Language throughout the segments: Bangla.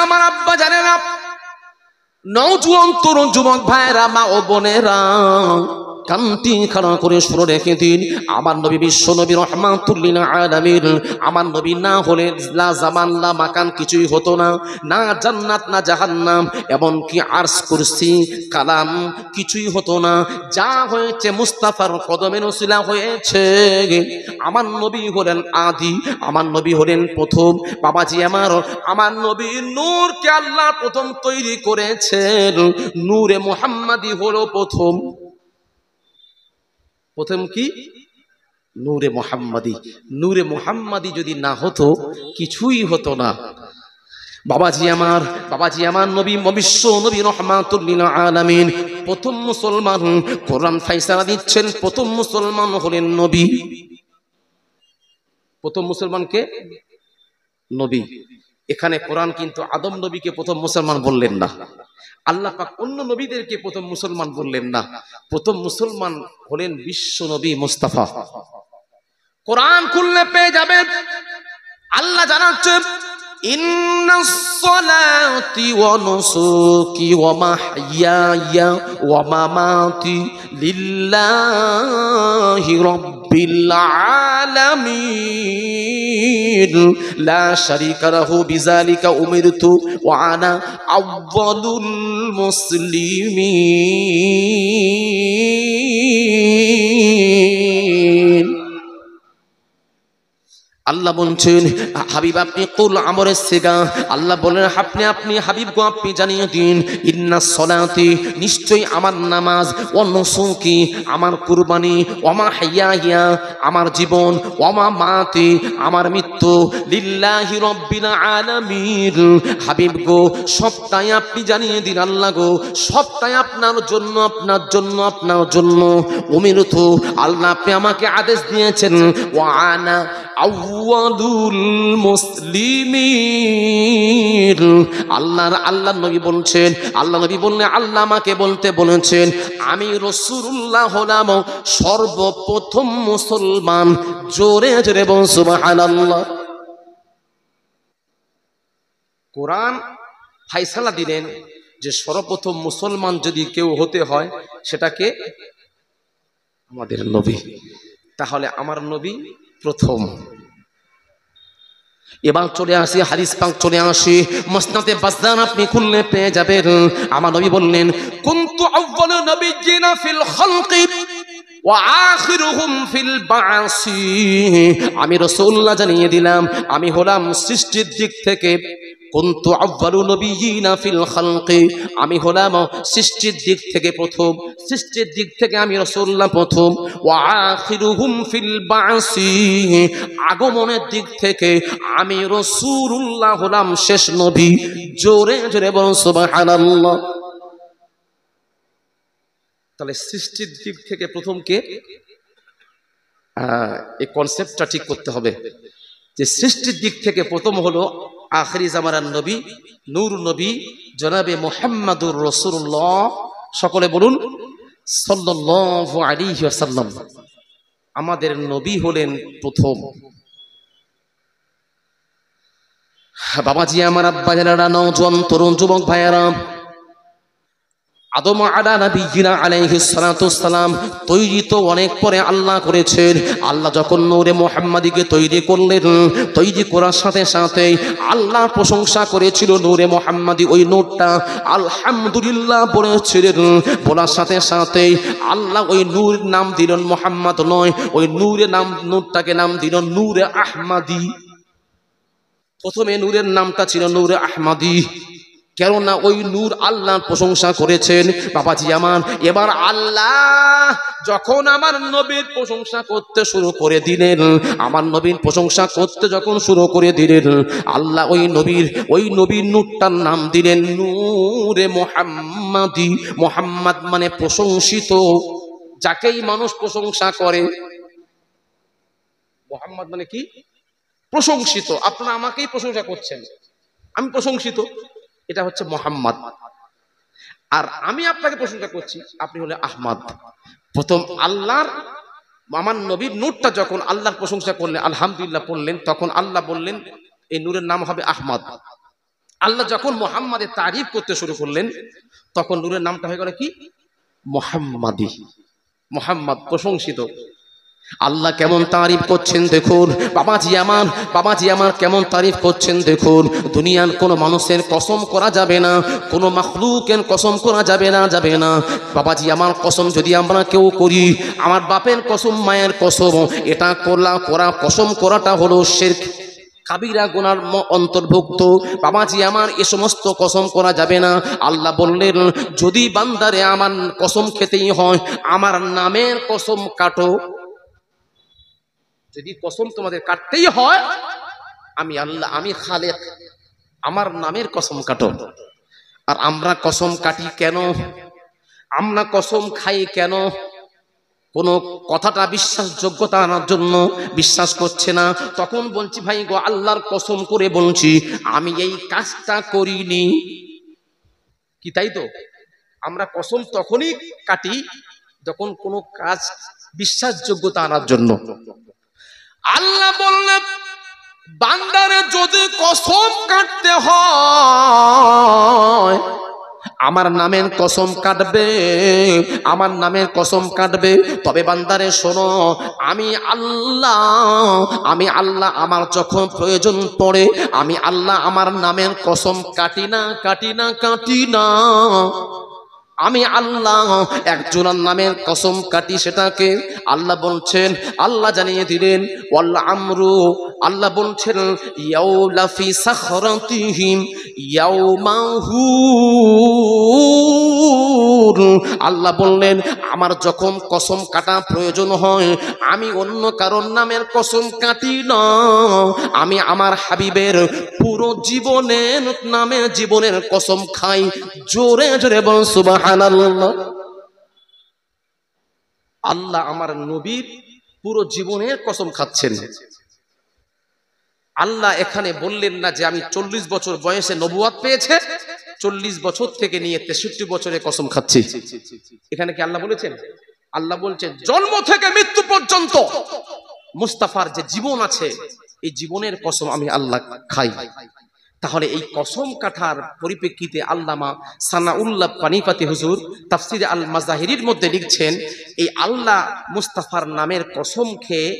আমার আব্বা জানেনা, নওজোয়ান তরুণ যুবক ভাইরা, মা ও বোনেরা, কান্তি খাড়া করে শুনে রেখে দিন, আমার নবী বিশ্ব নবী রহমাতুল্লিল আলামিন, আমার নবী না হলে লা জামান লা মাকান কিছুই হতো না, না জান্নাত না জাহান্নাম, এমনকি আরশ কুরসি কালাম কিছুই হতো না। যা হয়েছে মুস্তাফার কদমের ওসিলা হয়েছে। আমার নবী হলেন আদি, আমার নবী হলেন প্রথম। বাবাজি আমার নবী নূরকে আল্লাহ প্রথম তৈরি করেছেন, নূরে মুহাম্মাদি হলো প্রথম। প্রথম কি? নূরে মুহাম্মাদি। নূরে মুহাম্মাদি যদি না হতো কিছুই হতো না। বাবাজি আমার নবী বিশ্ব নবী রহমাতুল্লিল আলামিন, প্রথম মুসলমান। কোরআন ফায়সালা দিচ্ছেন প্রথম মুসলমান হলেন নবী। প্রথম মুসলমানকে নবী। এখানে কোরআন কিন্তু আদম নবীকে প্রথম মুসলমান বললেন না, আল্লাহ পাক অন্য নবীদেরকে প্রথম মুসলমান বললেন না। প্রথম মুসলমান হলেন বিশ্ব নবী মুস্তাফা। কোরআন খুললে পেয়ে যাবেন, আল্লাহ জানাচ্ছেন, ইন্নাস সালাতি ওয়া নুসুকি ওয়া মাহইয়ায়া ওয়া মামাতি লিল্লাহি রাব্বিল আলামিন লা শারীকা লাহু বিযালিকা উমিরতু ওয়া আনা আউয়ালুল মুসলিমিন। আল্লাহ বলছেন, হাবিব আপনি কুল আমরের সিগা, আল্লাহ বলেন আপনি হাবিব গো আপনি জানিয়ে দিন, ইন্নাস সলাতি নিশ্চয়ই আমার নামাজ, ওয়া নুসুকি আমার কুরবানি, ওয়া মাহইয়ায়া আমার জীবন, ওয়া মামাতি আমার মৃত্যু, লিল্লাহি রাব্বিল আলামিন। হাবিব গো সবটাই আপনি জানিয়ে দিন, আল্লাহ গো সবটাই আপনার জন্য, আপনার জন্য, আপনার জন্য। উমিরতু আল্লাহ আপনি আমাকে আদেশ দিয়েছেন, ওয়া আনা আউয়ালুল মুসলিমিন। আল্লাহ নবী বলছেন, আল্লাহ নবী বললেন, আল্লাহ আমাকে বলতে বলেছেন, আমি রাসূলুল্লাহ হলাম সর্বপ্রথম মুসলমান। জোরে জোরে বল সুবহানাল্লাহ। কোরআন ফায়সালা দিলেন যে সর্বপ্রথম মুসলমান যদি কেউ হতে হয় সেটাকে আমাদের নবী। তাহলে আমার নবী প্রথম। এবার চলে আসি হাদিস পাক, চলে আসি মুসনাদে বাজ্জার, আপনি খুললে পেয়ে যাবেন। আমার নবী বললেন, কুনতু আউয়ালু নাবিয়্যিনা ফিল খালকি ওয়া আখিরুহুম ফিল বা'সি। আমি রাসূলুল্লাহ জানিয়ে দিলাম, আমি হলাম সৃষ্টির দিক থেকে, কুনতু আউয়ালু নাবিয়্যিনা ফিল খালকি, আমি হলাম সৃষ্টির দিক থেকে প্রথম, সৃষ্টির দিক থেকে আমি রাসূলুল্লাহ প্রথম। ওয়া আখিরুহুম ফিল বা'সি, আগমনের দিক থেকে আমি রাসূলুল্লাহ হলাম শেষ নবী। জোরে জোরে বলুন সুবহানাল্লাহ। তাহলে সৃষ্টির দিক থেকে প্রথম কে? এই কনসেপ্টটা ঠিক করতে হবে যে সৃষ্টির দিক থেকে প্রথম হলো আখিরি জামানার নবী, নূর নবী জনাবে মুহাম্মাদুর রাসূলুল্লাহ। সকলে বলুন সাল্লাল্লাহু আলাইহি ওয়াসাল্লাম। আমাদের নবী হলেন প্রথম। বাবাজি আমার, আব্বা জানেরা, নওজোয়ান তরুণ যুবক ভাইয়েরা, আদম আলা নবিয়্যিনা আলাইহিস সালাতু ওয়াসসালাম তৈরি তো অনেক পরে আল্লাহ করেছেন। আল্লাহ যখন নূরে মুহাম্মাদিকে তৈরি করলেন, তৈরি করার সাথে সাথে আল্লাহ প্রশংসা করেছিল নূরে মুহাম্মাদি, ওই নূরটা আলহামদুলিল্লাহ বলেছিলেন। বলার সাথে সাথে আল্লাহ ওই নূর নাম দিলেন মুহাম্মদ নয়, ওই নূরে নাম, নূরটাকে নাম দিলেন নূরে আহমাদি। প্রথমে নূরের নামটা ছিল নূরে আহমাদি, কেননা ওই নূর আল্লাহর প্রশংসা করেছেন। বাবাজি আমার, এবার আল্লাহ যখন আমার নবীর প্রশংসা করতে শুরু করে দিলেন, আমার নবীর প্রশংসা করতে যখন শুরু করে দিলেন, আল্লাহ ওই নবীর নূরটার নাম দিলেন নূরে মুহাম্মাদি। মুহাম্মদ মানে প্রশংসিত, যাকেই মানুষ প্রশংসা করে। মুহাম্মদ মানে কি? প্রশংসিত। আপনারা আমাকেই প্রশংসা করছেন, আমি প্রশংসিত, এটা হচ্ছে মুহাম্মদ। আর আমি আপনাকে প্রশংসা করছি, আপনি হলে আহমদ। প্রথম আল্লাহর, আমার নবীর নূরটা যখন আল্লাহর প্রশংসা করলেন, আলহামদুলিল্লাহ পড়লেন, তখন আল্লাহ বললেন এই নূরের নাম হবে আহমদ। আল্লাহ যখন মুহাম্মাদের তারিফ করতে শুরু করলেন তখন নূরের নামটা হয়ে গেল কি? মুহাম্মাদি। মুহাম্মদ প্রশংসিত। আল্লাহ কেমন তারিফ করছেন দেখুন। বাবাজি আমার কেমন তারিফ করছেন দেখুন। দুনিয়ার কোনো মানুষের কসম করা যাবে না, কোনো মাখলুকের কসম করা যাবে না। বাবাজি আমার কসম যদি আমরা কেউ করি, আমার বাপের কসম, মায়ের কসম, এটা করা কসম করাটা হলো শিরক, কাবিরা গুনার অন্তর্ভুক্ত। বাবাজি আমার এ সমস্ত কসম করা যাবে না। আল্লাহ বললেন যদি বান্দারে আমার কসম খেতেই হয়, আমার নামের কসম কাটো। যদি কসম তোমাদের কাটতেই হয়, আমি আল্লাহ, আমি খালেক, আমার নামের কসম কাটো। আর আমরা কসম কাটি কেন? আমরা কসম খাই কেন? কোন কথাটা বিশ্বাসযোগ্যতা আনার জন্য। বিশ্বাস করছে না, তখন বলছি ভাই গো আল্লাহর কসম করে বলছি আমি এই কাজটা করিনি। কি তাই তো? আমরা কসম তখনই কাটি যখন কোনো কাজ বিশ্বাসযোগ্যতা আনার জন্য। আল্লাহ বললেন বান্দারে যদি কসম কাটতে হয়, আমার নামের কসম কাটবে, আমার নামের কসম কাটবে। তবে বান্দারে শোনো, আমি আল্লাহ আমার যখন প্রয়োজন পড়ে, আমি আল্লাহ আমার নামের কসম কাটি না। আমি আল্লাহ একজনের নামের কসম কাটি, সেটাকে আল্লাহ বলছেন, আল্লাহ জানিয়ে দিলেন ওয়াল আমরু, আল্লাহ বলছেন ইয়াউলা ফি সাখরাতিহিম ইয়াউমাহু। আল্লাহ বললেন আমার যখন কসম কাটা প্রয়োজন হয়, আমি অন্য কারোর নামের কসম কাটি না, আমি আমার হাবিবের পুরো জীবনের নামে জীবনের কসম খাই। জোরে জোরে বল সুবহানাল্লাহ। আল্লাহ আমার নবীর পুরো জীবনের কসম খাচ্ছেন। আল্লাহ এখানে বললেন না যে আমি 40 বছর বয়সে নবুয়ত পেয়েছে, 40 বছর থেকে নিয়ে 63 বছরে কসম খাচ্ছি। এখানে কি আল্লাহ বলেছেন? আল্লাহ বলছেন জন্ম থেকে মৃত্যু পর্যন্ত মুস্তাফার যে জীবন আছে, এই জীবনের কসম আমি আল্লাহ খাই। তাহলে এই কসম কাঠার পরিপ্রেক্ষিতে আল্লামা সানাউল্লাহ পানিপাতি হুজুর তাফসিরে আল মাজাহিরির মধ্যে লিখছেন, এই আল্লাহ মুস্তাফার নামের কসম খেয়ে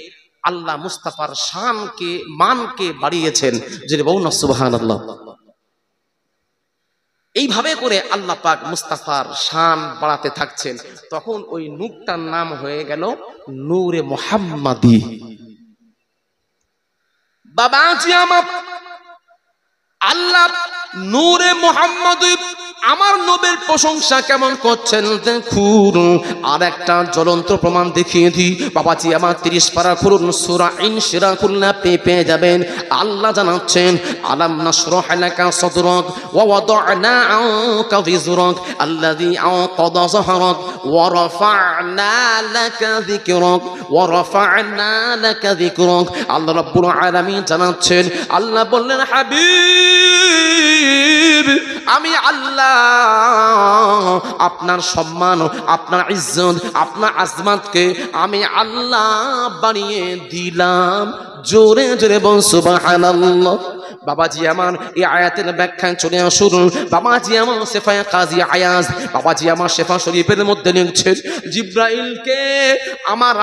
আল্লাহ মুস্তাফার শানকে, মানকে বাড়িয়েছেন। যে বলুন সুবহানাল্লাহ। এইভাবে করে আল্লাহ পাক মুস্তাফার শান বাড়াতে থাকছেন। তখন ওই নূরটার নাম হয়ে গেল নূরে মুহাম্মাদি। বাবাজি আমার, আল্লাহ নূরে মুহাম্মাদি আমার নবীর প্রশংসা কেমন করছেন দেখুন। আর একটা জ্বলন্ত প্রমাণ দেখিয়ে দিই বাবাজি আমার। 30 পারা খুলুন, সূরা ইনশিরাকুল আপনি পেয়ে যাবেন। আল্লাহ জানাচ্ছেন আলাম নাশরাহ লাকা সাদরাক ওয়া ওয়াদা'না আনকা বিজরাক আল্লাযী আনকাদা যাহরাক ওয়া রাফা'না লাকা যিকরাক আল্লাহ রাব্বুল আলামিন জানাচ্ছেন, আল্লাহ বললেন হাবিব আমি আল্লাহ আপনার সম্মান, আপনার ইজ্জত, আপনার আজমতকে আমি আল্লাহ বাড়িয়ে দিলাম। জোরে জোরে বল সুবহানাল্লাহ। বাবাজি আমার এই আয়াতের ব্যাখ্যায় চলে আসুন। বাবাজি আমার শেফায়ে কাজী আয়াজ, বাবাজি আমার শেফা শরীফের মধ্যে লিখছেন জিব্রাইলকে আমার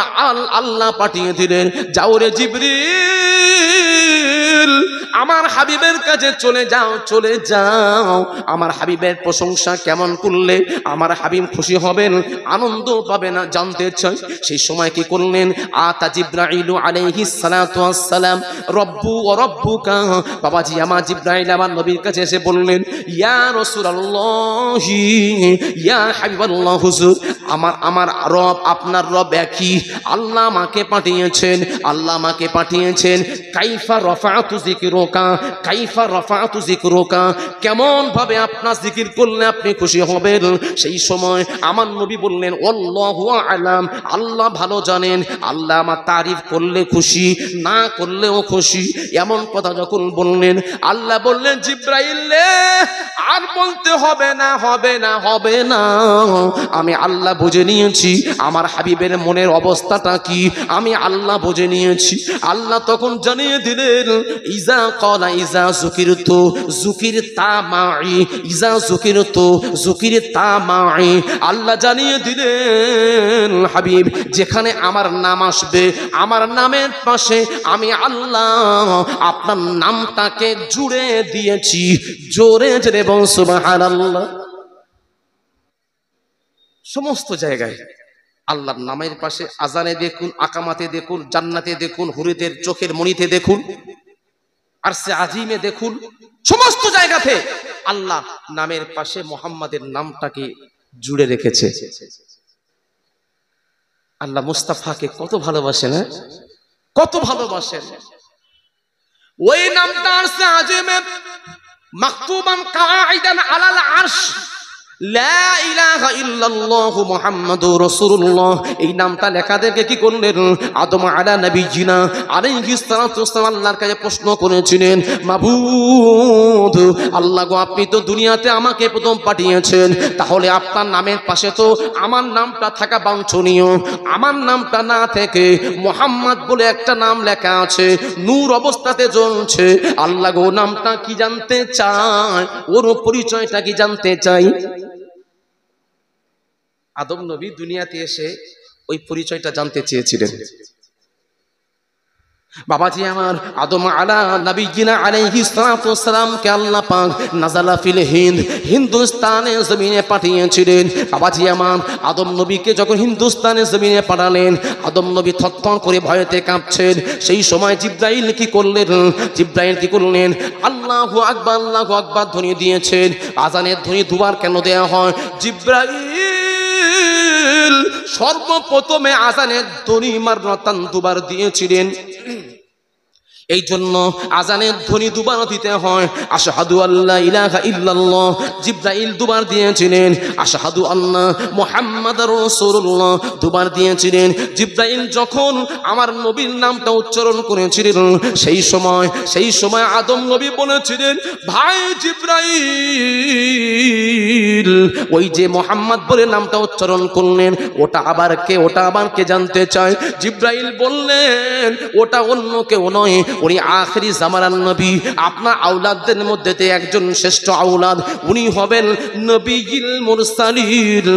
আল্লাহ পাঠিয়ে দিলেন, যাও রে জিবরিল আমার হাবিবের কাছে চলে যাও। আমার হাবিবের প্রশংসা কেমন করলে আমার হাবিব খুশি হবেন, আনন্দ পাবেন, জানতে চাই। সেই সময় কি করলেন? আতা জিব্রাইল আলাইহিস সালাতু ওয়াস সালাম রব্বু ওয়া রব্বুকা। বাবাজি আমার জিব্রাইল আমার নবীর কাছে এসে বললেন, ইয়া রাসূলুল্লাহ, ইয়া হাবিবাল্লাহ হুজুর, আমার রব আপনার রব একই। আল্লাহ আমাকে পাঠিয়েছেন। কাইফা রাফাতু যিকরুকা, কেমন ভাবে আপনার জিকির করলে আপনি খুশি হবেন? সেই সময় আমার নবী বললেন আল্লাহু আ'লাম, আল্লাহ ভালো জানেন। আল্লাহ আমার তারিফ করলে খুশি, না করলেও খুশি। এমন কথা যখন বললেন, আল্লাহ বললেন জিব্রাইল রে আর বলতে হবে না, হবে না, হবে না। আমি আল্লাহ বুঝে নিয়েছি আমার হাবিবের মনের অবস্থাটা কি, আমি আল্লাহ বুঝে নিয়েছি। আল্লাহ তখন জানিয়ে দিলেন, ইজা ক্বালা ইজা যুকিরতু যুকিরতা মাই, ইজা যুকিরতু যুকিরতা মাই। আল্লাহ জানিয়ে দিলেন, হাবিব যেখানে আমার নাম আসবে, আমার নামের পাশে আমি আল্লাহ আপনার নামটাকে জুড়ে দিয়েছি। জোরে জোরে বল সুবহানাল্লাহ। সমস্ত জায়গায় আল্লাহর নামের পাশে আজানে দেখুন, আকামাতে দেখুন, জান্নাতে দেখুন, হুরিদের চোখের মণিতে দেখুন, আরশে আজিমে দেখুন, সমস্ত জায়গাতে আল্লাহ নামের পাশে মুহাম্মাদের নামটাকে জুড়ে রেখেছে। আল্লাহ মুস্তাফাকে কত ভালোবাসেন, কত ভালোবাসেন। ওই নামটা আরশে আজিমে মাকতুবান কাঈদান আলাল আরশ, লা ইলাহা ইল্লাল্লাহু মুহাম্মাদুর রাসূলুল্লাহ। এই নামটা লেখা দেখে কি করলেন, আদম আলা নবীজিনা আলাইহিস সালাতু ওয়াসসালাম আল্লাহর কাছে প্রশ্ন করেছিলেন, মাবুদ আল্লাহ গো, আপনি তো দুনিয়াতে আমাকে প্রথম পাঠিয়েছেন, তাহলে আপনার নামের পাশে তো আমার নামটা থাকা বাঞ্ছনীয়। আমার নামটা না থেকে মুহাম্মদ বলে একটা নাম লেখা আছে, নূর অবস্থাতে জ্বলছে। আল্লাহ গো, নামটা কি জানতে চাই, ওর পরিচয়টা কি জানতে চাই। আদম নবী দুনিয়াতে এসে ওই পরিচয়টা জানতে চেয়েছিলেন। বাবাজি আমার, আদম আলা নবীজিনা আলাইহিস সালাতু ওয়াসসালাম কে আল্লাহ পাক নাযালা ফিল হিন্দ, হিন্দুস্তানে জমিনে পাঠিয়েছিলেন। বাবাজি আমার, আদম নবীকে যখন হিন্দুস্তানে জমিনে পাঠালেন, আদম নবী থরথর করে ভয়েতে কাঁপছেন। সেই সময় জিবরাইল কি করলেন, জিবরাইল কি করলেন, আল্লাহু আকবার, আল্লাহু আকবার ধ্বনি দিয়েছেন। আজানের ধ্বনি দুবার কেন দেয়া হয়? জিবরাইল সর্বপ্রথমে আজানের ধ্বনি মাররাতান দুবার দিয়েছিলেন। এই জন্য আজানের ধ্বনি দুবার দিতে হয়। আশহাদু আল্লা ইলাহা ইল্লাল্লাহ জিবরাইল দুবার দিয়েছিলেন। আশহাদু আন্না মুহাম্মাদুর রাসূলুল্লাহ দুবার দিয়েছিলেন। জিবরাইল যখন আমার নবীর নামটা উচ্চারণ করেছিলেন, সেই সময় আদম নবী বলেছিলেন, ভাই জিবরাইল, ওই যে মুহাম্মদ বলে নামটা উচ্চারণ করলেন, ওটা আবার কে জানতে চায়। জিবরাইল বললেন, ওটা অন্য কেউ নয়, উনি আখিরি জামানার নবী। আপনার আওলাদদের মধ্যে একজন শ্রেষ্ঠ আওলাদ, উনি হবেন নবীল মুরসালিন,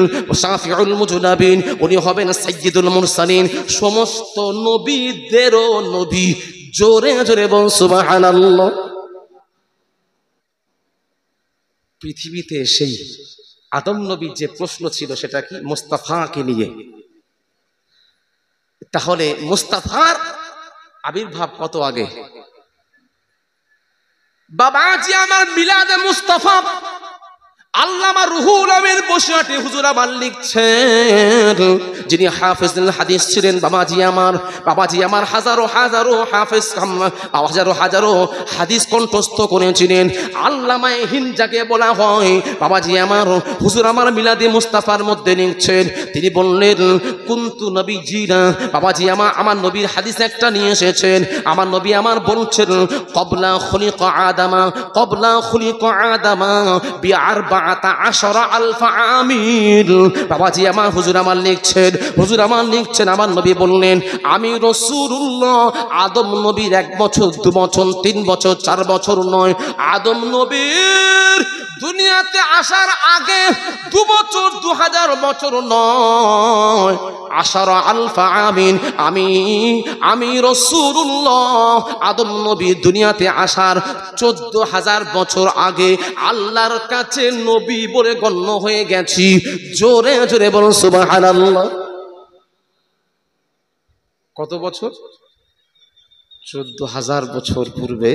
শাফিউল মুজনাবিন, উনি হবেন সাইয়্যিদুল মুরসালিন, সমস্ত নবীদেরও নবী। জোরে জোরে বল সুবহানাল্লাহ। পৃথিবীতে সেই আদম নবীর যে প্রশ্ন ছিল সেটা কি? মুস্তাফাকে নিয়ে। তাহলে মুস্তাফার আবির্ভাব কত আগে? বাবাজি আমার, মিলাদে মুস্তাফা আল্লামা রুহুল আমিন বসিরহাটি হুজুর আবার লিখছেন, যিনি হাফেজুল হাদিস ছিলেন। বাবাজি আমার হাজারো হাদিস কণ্ঠস্থ করেছিলেন। আল্লামা হিন্দ যাকে বলা হয়, বাবাজি আমার হুজুর আমার মিলাদে মুস্তাফার মধ্যে লিখছেন। তিনি বললেন, কুনতু নবীজিনা, বাবাজি আমার নবীর হাদিস একটা নিয়ে এসেছেন। আমার নবী আমার বলছেন, ক্বাবলা খুলিকা আদামা বিআরবা বাবাজি আমার হুজুর আমার লিখছেন, আমার নবী বললেন, আমি রাসূলুল্লাহ আদম নবীর 1 বছর 2 বছর 3 বছর 4 বছর নয়, আদম নবীর দুনিয়াতে আসার আগে 2 বছর 2000 বছর নয়, 10,000 আমিন। আমি রাসূলুল্লাহ আদম নবী দুনিয়াতে আসার 14,000 বছর আগে আল্লাহর কাছে নবী বলে গণ্য হয়ে গেছি। জোরে জোরে বলুন সুবহানাল্লাহ। কত বছর? 14,000 বছর পূর্বে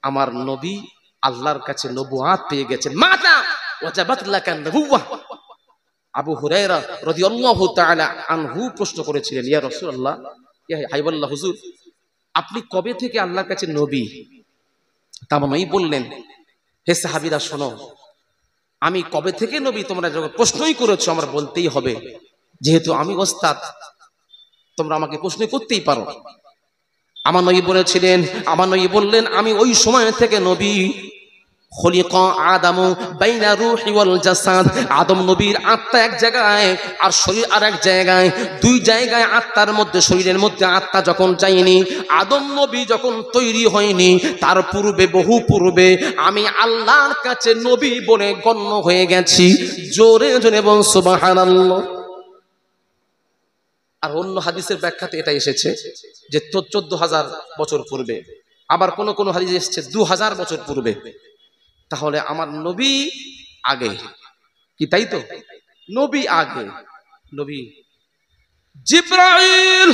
আমার নবী আল্লাহর কাছে নবুয়াত পেয়ে গেছেন। মাতা ওয়াজাবাত লাকা নবুওয়াহ। আবু হুরায়রা রাদিয়াল্লাহু তাআলা আনহু প্রশ্ন করেছিলেন, ইয়া রাসূলুল্লাহ, ইয়া হাবিবাল্লাহ হুজুর, আপনি কবে থেকে আল্লাহর কাছে নবী? তামানাই বললেন, হে সাহাবীরা শোনো, আমি কবে থেকে নবী তোমরা যখন প্রশ্নই করেছো আমার বলতেই হবে, যেহেতু আমি ওস্তাদ, তোমরা আমাকে প্রশ্ন করতেই পারো। আমার নবী বললেন, আমি ওই সময় থেকে নবী খলিকা আদামু বাইনা রূহি ওয়াল জাসাদ, আদম নবীর আত্মা এক জায়গায় আর শরীর আর এক জায়গায়, দুই জায়গায় আত্মার মধ্যে শরীরের মধ্যে আত্মা যখন যায়নি, আদম নবী যখন তৈরি হয়নি, তার পূর্বে বহু পূর্বে আমি আল্লাহর কাছে নবী বলে গণ্য হয়ে গেছি। জোরে জোরে বল সুবহানাল্লাহ। আর অন্য হাদিসের ব্যাখ্যাতে এটা এসেছে যে 14,000 বছর পূর্বে, আবার কোন কোন হাদিস এসেছে 2000 বছর পূর্বে। তাহলে আমার নবী আগে কি, তাই তো? নবী আগে। নবী জিবরাইল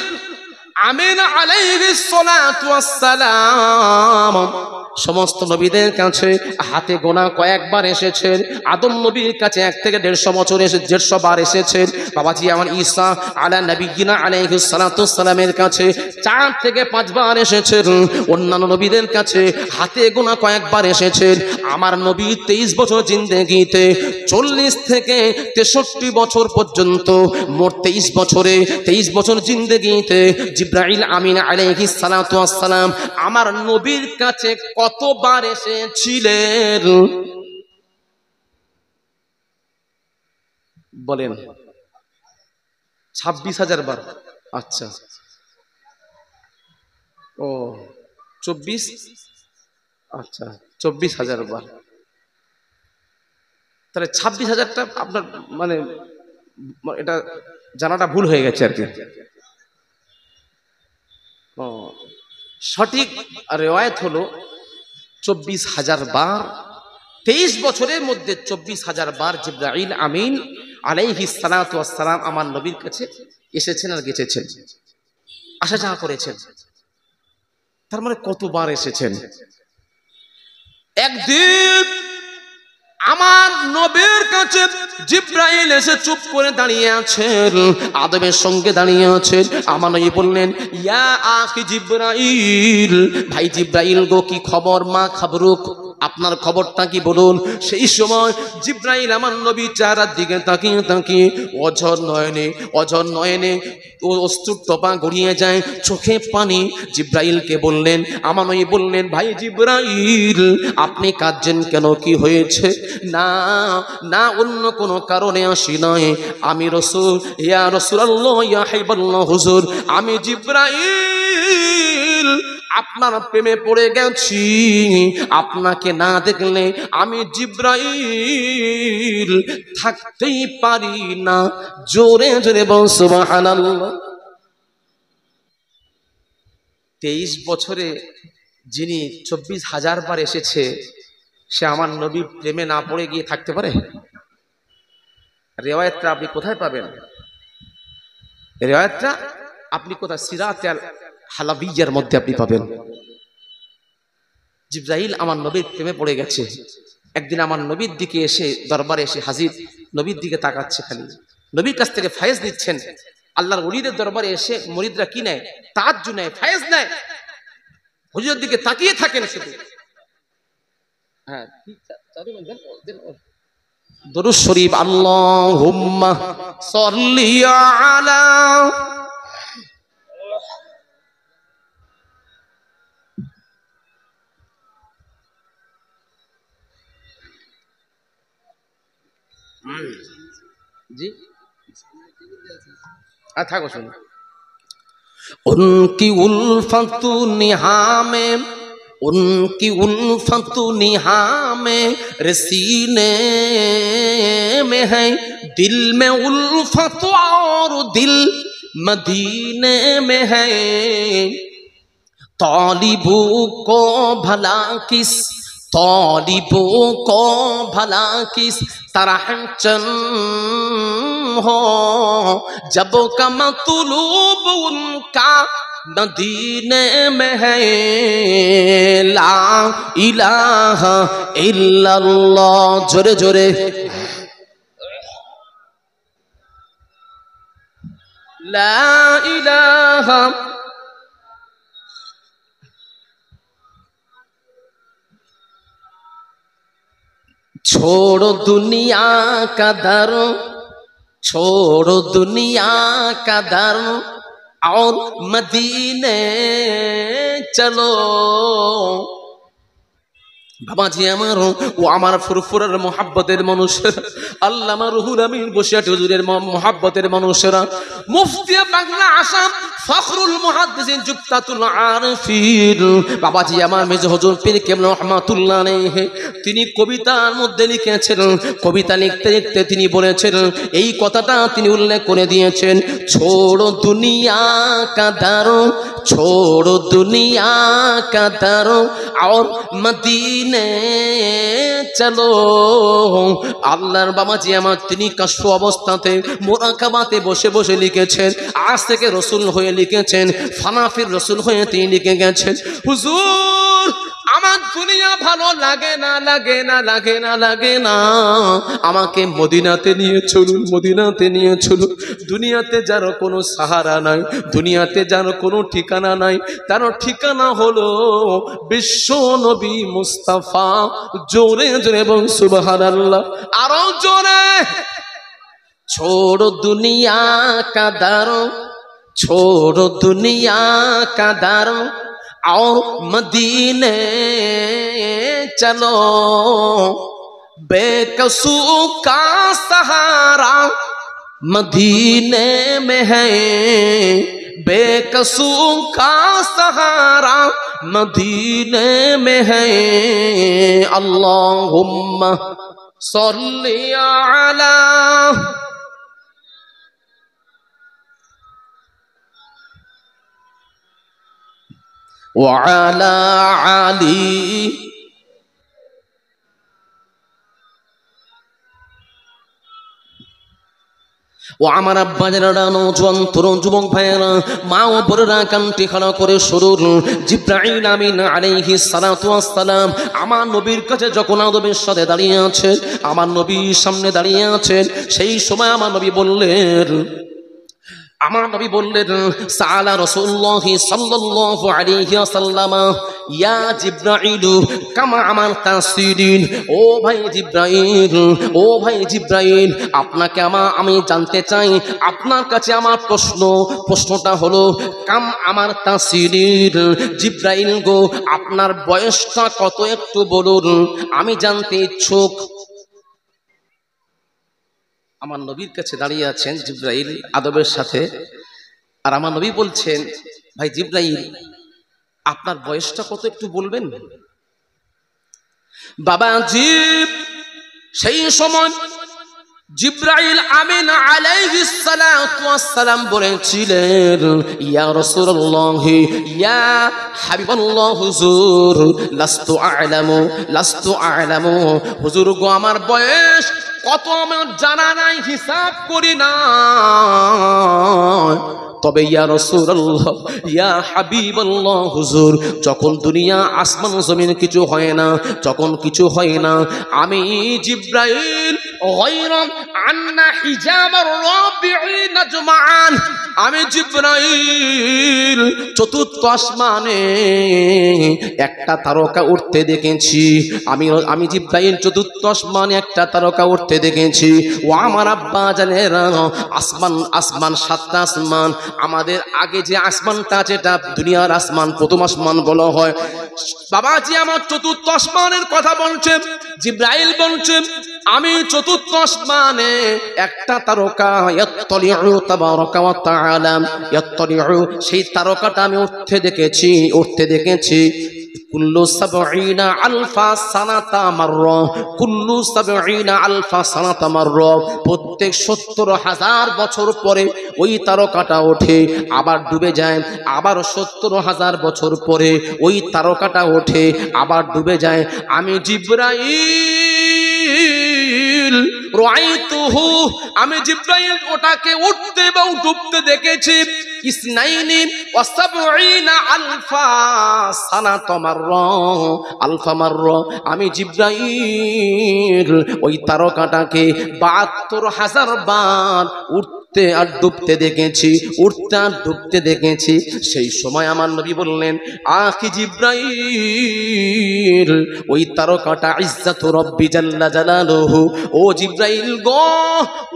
আমিন আলাইহিস সালাতু ওয়াস সালাম সমস্ত নবীদের কাছে হাতে গোনা কয়েকবার এসেছেন। আদম নবীর কাছে 1 থেকে 150 বছর এসে 150 বার এসেছেন। বাবাজি আমার ঈসা আলা নবিয়িনা আলাইহিস সালাতু ওয়াস সালামের কাছে 4 থেকে 5 বার এসেছেন। অন্যান্য নবীদের কাছে হাতে গোনা কয়েকবার এসেছেন। আমার নবী 23 বছর জিন্দেগিতে 40 থেকে 63 বছর পর্যন্ত, মোট 23 বছরে 23 বছর জিন্দেগিতে জিবরাইল আমিন আলাইহিস সালাতু ওয়াস সালাম আমার নবীর কাছে কতবার এসেছিলেন বলেন? 26,000 বার। আচ্ছা, ও 24, আচ্ছা 24,000 বার। তাহলে 26,000টা আপনার মানে এটা জানাটা ভুল হয়ে গেছে আর কি। সঠিক রেওয়ায়েত হলো 24,000 বার। 23 বছরের মধ্যে 24,000 বার জিবরাইল আমিন আলাইহিস সালাতু ওয়াস সালাম আমার নবীর কাছে এসেছেন আর গেছেন, আসা যাওয়া করেছেন। তার মানে কতবার এসেছেন? একদিন আমার নবীর কাছে জিবরাইল এসে চুপ করে দাঁড়িয়ে আছেন, আদমের সঙ্গে দাঁড়িয়ে আছেন। আমার নবী বললেন, ইয়া আখি জিবরাইল, ভাই জিবরাইল গো, কি খবর? মা খবরুক, আপনার খবরটা কি বলুন। সেই সময় জিবরাইল আমার নবী চেহারার দিকে তাকিয়ে তাকিয়ে অঝর নয়নে অশ্রুর টোপা গড়িয়ে যায়, চোখে পানি। জিবরাইলকে বললেন, আমার নবী বললেন, ভাই জিবরাইল আপনি কাঁদছেন কেন, কি হয়েছে? না না, অন্য কোনো কারণে আসি নাই, আমি রাসূল, ইয়া রাসূলুল্লাহ, ইয়া হাবিবাল্লাহ, হুজুর আমি জিবরাইল আপনার প্রেমে পড়ে গেছি। আপনাকে না দেখলে আমি জিবরাইল থাকতেই পারি না। জোরে জোরে বল সুবহানাল্লাহ। 23 বছরে যিনি 24,000 বার এসেছে, সে আমার নবী প্রেমে না পড়ে গিয়ে থাকতে পারে? রিওয়ায়াতটা আপনি কোথায় পাবেন? রিওয়ায়াতটা আপনি কোথায়? সিরাত আল হালাবিয়ার মধ্যে আপনি পাবেন। জিবরাইল আমার নবীর প্রেমে পড়ে গেছে। একদিন আমার নবীর দিকে এসে দরবারে এসে হাজির, নবীর দিকে তাকাচ্ছে, খালি নবীর কাছ থেকে ফায়েজ নিচ্ছেন। আল্লাহর ওলিদের দরবারে এসে মুরিদরা কি নেয়? তাজ্জু নেয়, ফায়েজ নেয়। হুজুরের দিকে তাকিয়ে থাকেন শুধু। হ্যাঁ, দরুদ শরীফ, আল্লাহুম্মা সাল্লি আলা জি থাকো শুনুন। उनकी उल्फतु निहा में, उनकी उल्फतु निहा में रसीने में है, दिल में उल्फत और दिल मदीने में है। तालिबों को भला किस, तालिबों को भला किस तरह चन हो, जब का मतलूब उनका मदीने में है। ला इलाहा इल्लल्लाह, जोरे जोरे ला इलाहा छोड़ो दुनिया का दर, छोड़ो दुनिया का दर और मदीने चलो। বাবাজি আমার ও আমার ফুরফুরার মোহাব্বতের মানুষেরা, আল্লামা রুহুল আমিন বসিরহাট হুজুরের মোহাব্বতের মানুষেরা, মুফতি বাংলা আসাম ফখরুল মুহাদ্দিসিন জুবতাতুল আরিফিন বাবাজি আমার মেজ হুজুর পীর কেবলা রহমাতুল্লাহ আলাইহি, তিনি কবিতার মধ্যে লিখেছেন, কবিতা লিখতে লিখতে তিনি বলেছেন এই কথাটা তিনি উল্লেখ করে দিয়েছেন, ছোড়ো দুনিয়া কা দারো, ছোড়ো দুনিয়া কা দারো আর মদিনে চলো। আল্লাহর বাবাজি আমার তিনি কাশ্য অবস্থাতে মুরাকাবাতে বসে বসে লিখেছেন, আজ থেকে রসুল হয়ে লিখেছেন, ফানাফির রসুল হয়ে তিনি লিখে গেছেন, হুজুর আমার দুনিয়া ভালো লাগে না, লাগে না, লাগে না, লাগে না, আমাকে মদিনাতে নিয়ে চলুন, মদিনাতে নিয়ে চলুন। দুনিয়াতে যার কোনো সাহারা নাই, দুনিয়াতে যার কোনো ঠিকানা নাই, তার ঠিকানা হলো বিশ্ব নবী মুস্তাফা। জোরে জোরে এবং সুবহানাল্লাহ, আরো জোরে। ছোড়ো দুনিয়া কা দারো, ছোড়ো দুনিয়া কা দারো और मदीने चलो, बेकसू का सहारा मदीने में है, बेकसू का सहारा मदीने में है। अल्लाहुम्मा सल्ली अला وعلى علي ও আমার আব্বা যারা নওজোয়ান তরুণ যুবক ভাইয়েরা, মা ও বোনেরা কানটি খাড়া করে শুনুন। জিবরাইল আমিন আলাইহিস সালাতু ওয়াস সালাম আমার নবীর কাছে যখন আদবের সাথে দাঁড়িয়ে আছেন, আমার নবীর সামনে দাঁড়িয়ে আছেন, সেই সময় আমার নবী বললেন, আমার নবী বললেন, সাআলা রাসূলুল্লাহ সাল্লাল্লাহু আলাইহি ওয়াসাল্লাম ইয়া জিবরাইল কামা আমার তাসিদিন। ও ভাই জিবরাইল, ও ভাই জিবরাইল, আপনাকে আমি জানতে চাই, আপনার কাছে আমার প্রশ্নটা হলো কাম আমার তাসিদিন। জিবরাইল গো, আপনার বয়সটা কত একটু বলুন, আমি জানতে ইচ্ছুক। আমার নবীর কাছে দাঁড়িয়ে আছেন জিবরাইল আদবের সাথে, আর আমার নবী বলছেন, ভাই জিবরাইল আপনার বয়সটা কত একটু বলবেন। বাবা জিব সেই সময় জিবরাইল আমিন আলাইহিস সালাতু ওয়াস সালাম বলেছিলেন, ইয়া রাসূলুল্লাহ ইয়া হাবিবাল্লাহ হুজুর লাস্তু আ'লামু, লাস্তু আ'লামু। হুজুর গো, আমার বয়স কত আমার জানা নাই, হিসাব করি না, তবে ইয়া রাসূলুল্লাহ ইয়া হাবিবাল্লাহ হুজুর, যখন দুনিয়া আসমান জমিন কিছু হয় না, যখন কিছু হয় না, আমি জিবরাইল গায়রা আন্না হিজাবার রাবিঈন আজমাআন, আমি জিবরাইল চতুর্থ আসমানে একটা তারকা উঠতে দেখেছি, আমি জিবরাইল চতুর্থ আসমানে একটা তারকা উঠতে দেখেছি। ও আমার আব্বা জানেরা, আসমান সাতটা আসমান, আমাদের আগে যে আসমানটা আছে এটা দুনিয়ার আসমান, প্রথম আসমান বলা হয়। বাবাজি আমার চতুর্থ আসমানের কথা বলছেন, জিবরাইল বলছেন আমি চতুর্থ আসমানে একটা তারকা ইয়াত্তালিউ তাবারাকা ওয়া তাআলা, ইয়াত্তালিউ সেই তারকাটা আমি উঠতে দেখেছি কুল্লু সাবঈনা আলফা সানাতা মাররা, কুল্লু সাবঈনা আলফা সানাতা মাররা, প্রত্যেক ৭০,০০০ বছর পরে ওই তারকাটা ওঠে, আবার ডুবে যায়, আবার ৭০,০০০ বছর পরে ওই তারকাটা ওঠে, আবার ডুবে যায়। আমি জিবরাইল রাআইতুহু, আমি জিবরাইল ওটাকে উঠতে এবং ডুবতে দেখেছি। ইসনাইনি ওয়া সাবঈনা আলফা সানাতা মাররা, আলফা মাররা, আমি জিবরাইল ওই তারকাটাকে ৭২,০০০ বার উঠতে আর ডুবতে দেখেছি, উঠতে আর ডুবতে দেখেছি। সেই সময় আমার নবী বললেন, আখি জিব্রাইল, ওই তারকাটা ইজ্জাতু রব্বি জাল্লা জালালুহু, ও জিব্রাইল গো,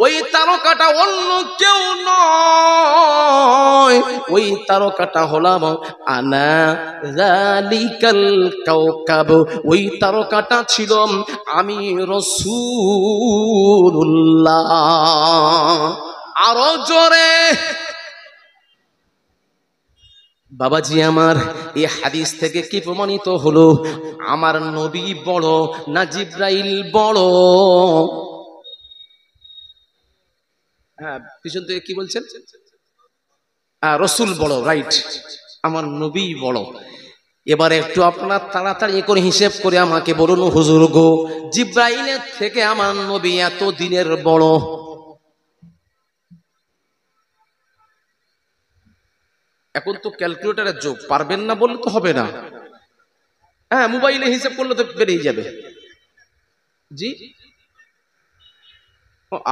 ওই তারকাটা অন্য কেউ নয়, ওই তারকাটা হলাম আনা যালিকাল কাওকাব, ওই তারকাটা ছিল আমি রাসূলুল্লাহ। আরো জোরে। বাবাজি আমার, এই হাদিস থেকে কি প্রমাণিত হলো? আমার নবী বড় না জিব্রাইল বড়? হ্যাঁ, পিছন থেকে কি বলছেন? রাসূল বড়, রাইট, আমার নবী বড়। এবারে একটু আপনার তাড়াতাড়ি করে হিসেব করে আমাকে বলুন হুজুর গো, জিব্রাইলের থেকে আমার নবী এত দিনের বড়? এখন তো ক্যালকুলেটরের যুগ, পারবেন না বললে তো হবে না। হ্যাঁ, মোবাইলে হিসাব করলে তো বেরিয়ে যাবে। জি,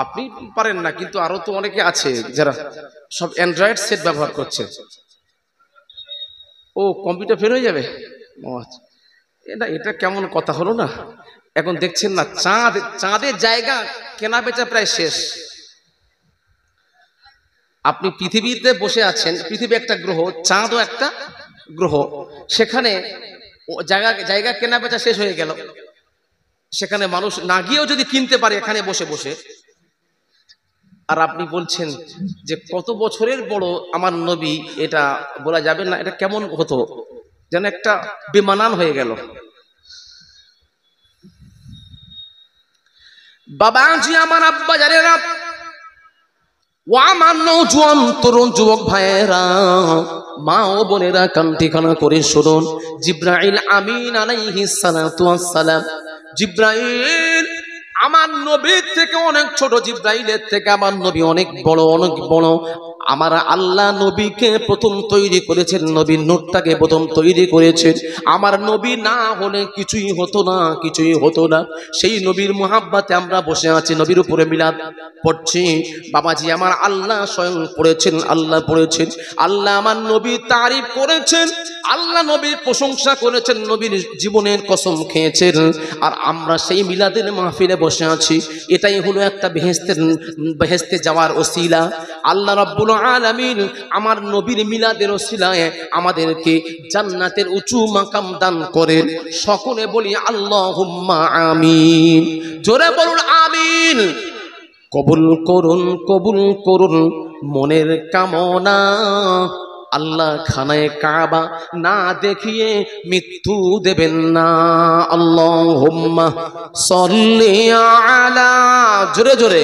আপনি পারেন না, কিন্তু আরো তো অনেকে আছে যারা সব অ্যান্ড্রয়েড সেট ব্যবহার করছে। ও, কম্পিউটার ফেল হয়ে যাবে? ও আচ্ছা, এটা কেমন কথা হলো না? এখন দেখছেন না, চাঁদের জায়গা কেনা বেচা প্রায় শেষ। আপনি পৃথিবীতে বসে আছেন, পৃথিবী একটা গ্রহ, চাঁদও একটা গ্রহ, সেখানে জায়গা কেনা বেচা শেষ হয়ে গেল। সেখানে মানুষ না গিয়েও যদি কিনতে পারে এখানে বসে বসে, আর আপনি বলছেন যে কত বছরের বড় আমার নবী, এটা বলা যাবে না। এটা কেমন হতো, যেন একটা বেমানান হয়ে গেল। বাবাজি আমার, আব্বা জানেরা, ও আমার নওজোয়ান তরুণ যুবক ভাইয়েরা, মা ও বোনেরা, কান ঠিকানা করে শুনুন। জিব্রাইল আমিন আলাইহিস সালাতু ওয়াস সালাম, জিব্রাইল আমার নবীর থেকে অনেক ছোট, জিব্রাইলের থেকে আমার নবী অনেক বড়, অনেক বড়। আমার আল্লাহ নবীকে প্রথম তৈরি করেছেন, নবীর নূরটাকে প্রথম তৈরি করেছেন। আমার নবী না হলে কিছুই হতো না, কিছুই হতো না। সেই নবীর মুহাব্বতে আমরা বসে আছি, নবীর উপরে মিলাদ পড়ছি। বাবাজি আমার, আল্লাহ স্বয়ং পড়েছেন, আল্লাহ পড়েছেন, আল্লাহ আমার নবী তারিফ করেছেন, আল্লাহ নবীর প্রশংসা করেছেন, নবীর জীবনের কসম খেয়েছেন। আর আমরা সেই মিলাদের মাহফিলে বসে আছি। এটাই হলো একটা বেহেশতে যাওয়ার ওসিলা। আল্লাহ রাব্বুল আলামিন আমার নবীর মিলাদের ওসিলায় আমাদেরকে জান্নাতের উঁচু মাকাম দান করেন। সকলে বলি আল্লাহুম্মা আমিন। জোরে বলুন আমিন। কবুল করুন, কবুল করুন মনের কামনা। আল্লাহ খানায়ে কাবা না দেখিয়ে মৃত্যু দেবেন না। আল্লাহুম্মা সাল্লি আলা, জোরে জোরে,